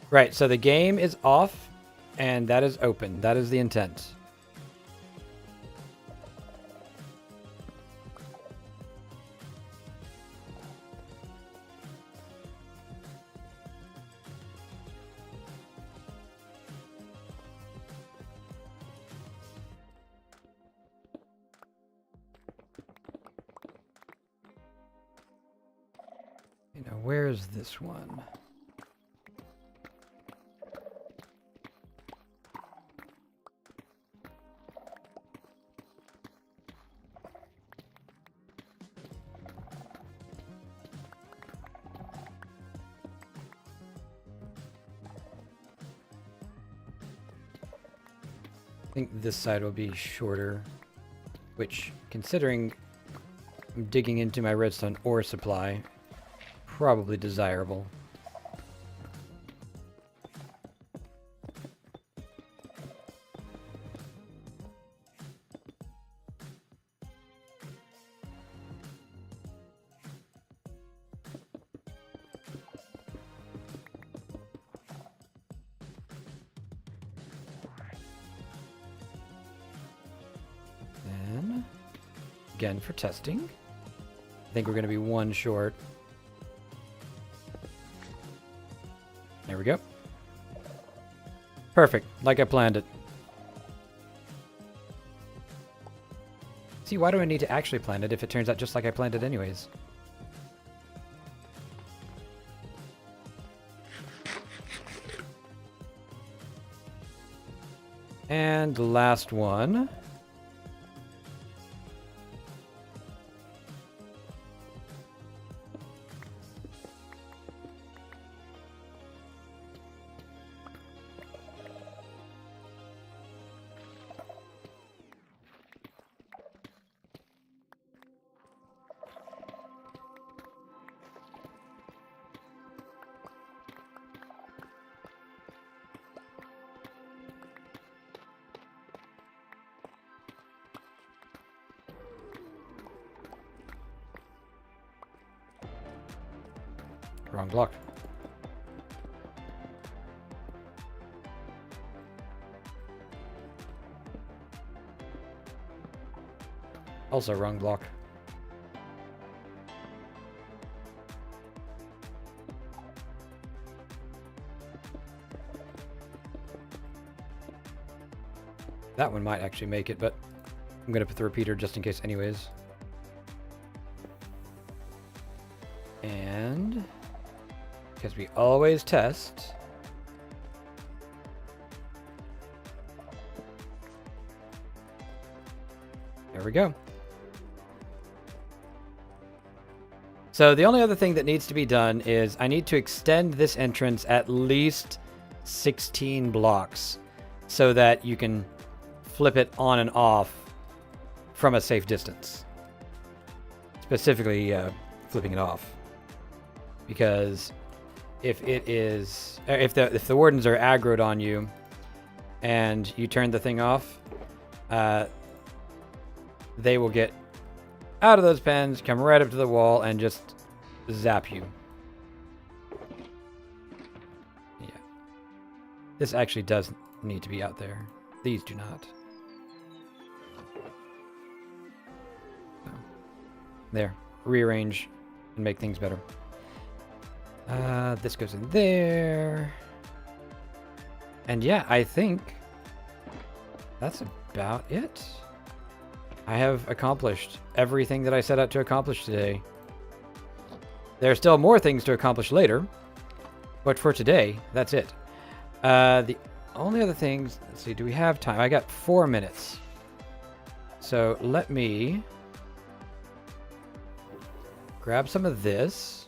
Speaker 1: Right, so the game is off, and that is open. That is the intent. Now, where is this one? I think this side will be shorter, which, considering I'm digging into my redstone ore supply, probably desirable. Then, again for testing, I think we're going to be one short. There we go. Perfect, like I planned it. See, why do I need to actually plan it if it turns out just like I planned it anyways? And last one. Wrong block. Also wrong block. That one might actually make it, but I'm going to put the repeater just in case anyways. And because we always test, there we go. So the only other thing that needs to be done is I need to extend this entrance at least 16 blocks so that you can flip it on and off from a safe distance. Specifically, flipping it off. Because if the wardens are aggroed on you and you turn the thing off, they will get out of those pens, come right up to the wall, and just zap you. Yeah. This actually does need to be out there. These do not. So, there. Rearrange and make things better. This goes in there. And yeah, I think that's about it. I have accomplished everything that I set out to accomplish today. There are still more things to accomplish later, but for today, that's it. The only other things, let's see, do we have time? I got 4 minutes. So let me grab some of this.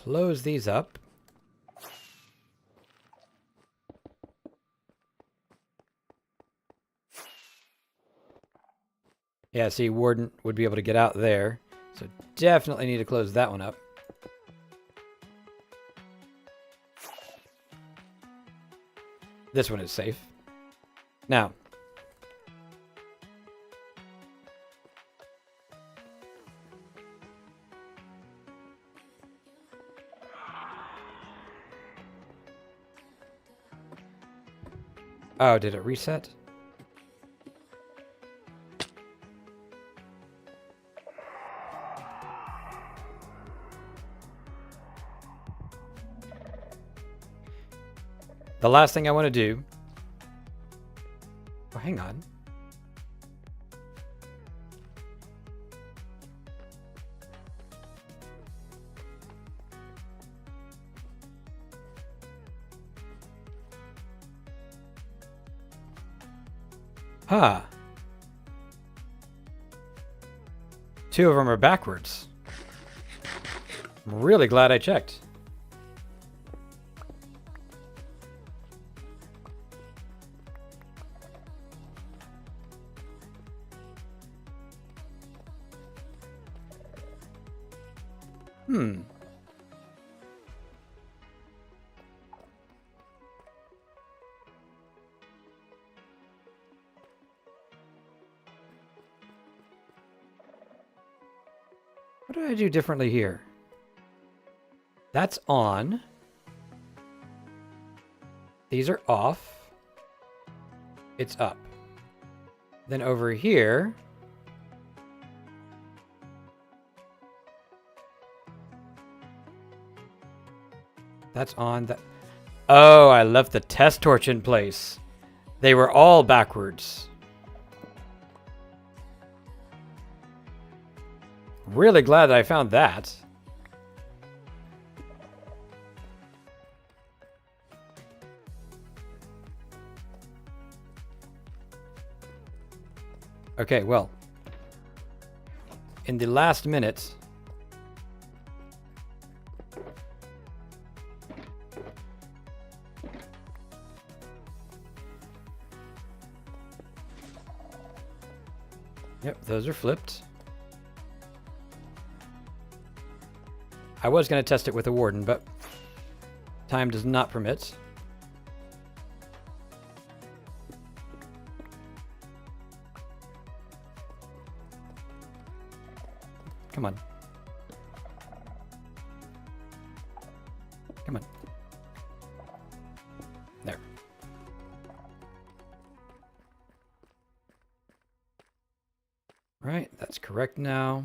Speaker 1: Close these up. Yeah, see, Warden would be able to get out there. So definitely need to close that one up. This one is safe. Now. Oh, did it reset? The last thing I want to do... Oh, hang on. Huh. 2 of them are backwards. I'm really glad I checked. What did I do differently here? That's on. These are off. It's up. Then over here... That's on. Oh, I left the test torch in place. They were all backwards. Really glad that I found that. Okay, well. In the last minute... Yep, those are flipped. I was going to test it with a warden, but time does not permit. Come on. correct now.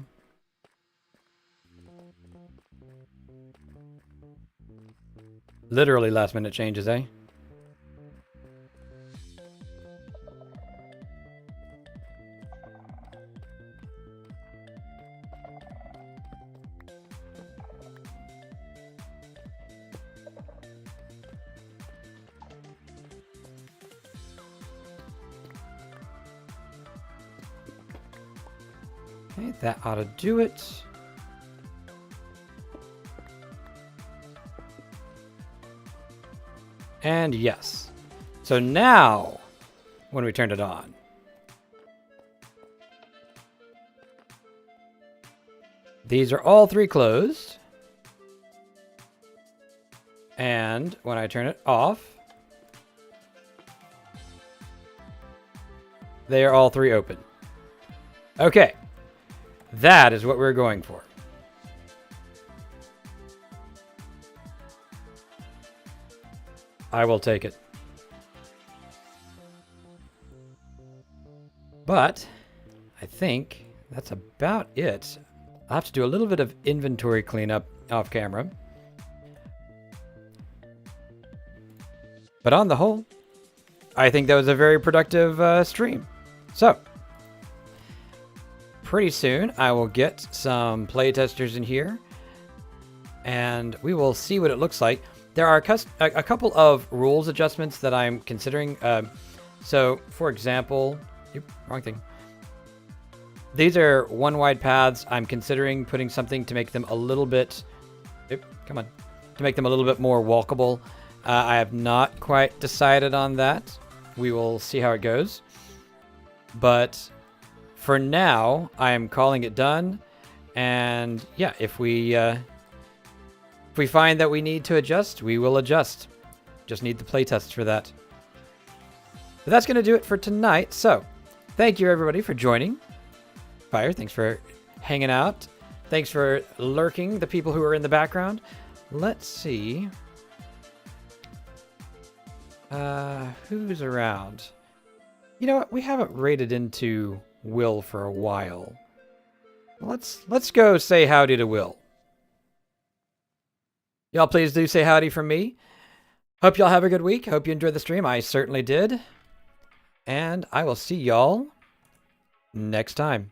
Speaker 1: Literally last minute changes, eh? Okay, that ought to do it. And yes. So now, when we turned it on, these are all three closed. And when I turn it off, they are all three open. Okay. That is what we're going for. I will take it. But I think that's about it. I'll have to do a little bit of inventory cleanup off camera. But on the whole, I think that was a very productive stream. So, pretty soon I will get some playtesters in here and we will see what it looks like. There are a couple of rules adjustments that I'm considering. So, for example, wrong thing. These are one wide paths. I'm considering putting something to make them a little bit, to make them a little bit more walkable. I have not quite decided on that. We will see how it goes. But for now, I am calling it done. And yeah, if we find that we need to adjust, we will adjust. Just need the playtests for that. But that's going to do it for tonight. So thank you everybody for joining. Fire, thanks for hanging out. Thanks for lurking, the people who are in the background. Let's see. Who's around? You know what? We haven't raided into Will for a while. Let's go say howdy to Will. Y'all please do say howdy from me. Hope y'all have a good week. Hope you enjoyed the stream. I certainly did. And I will see y'all next time.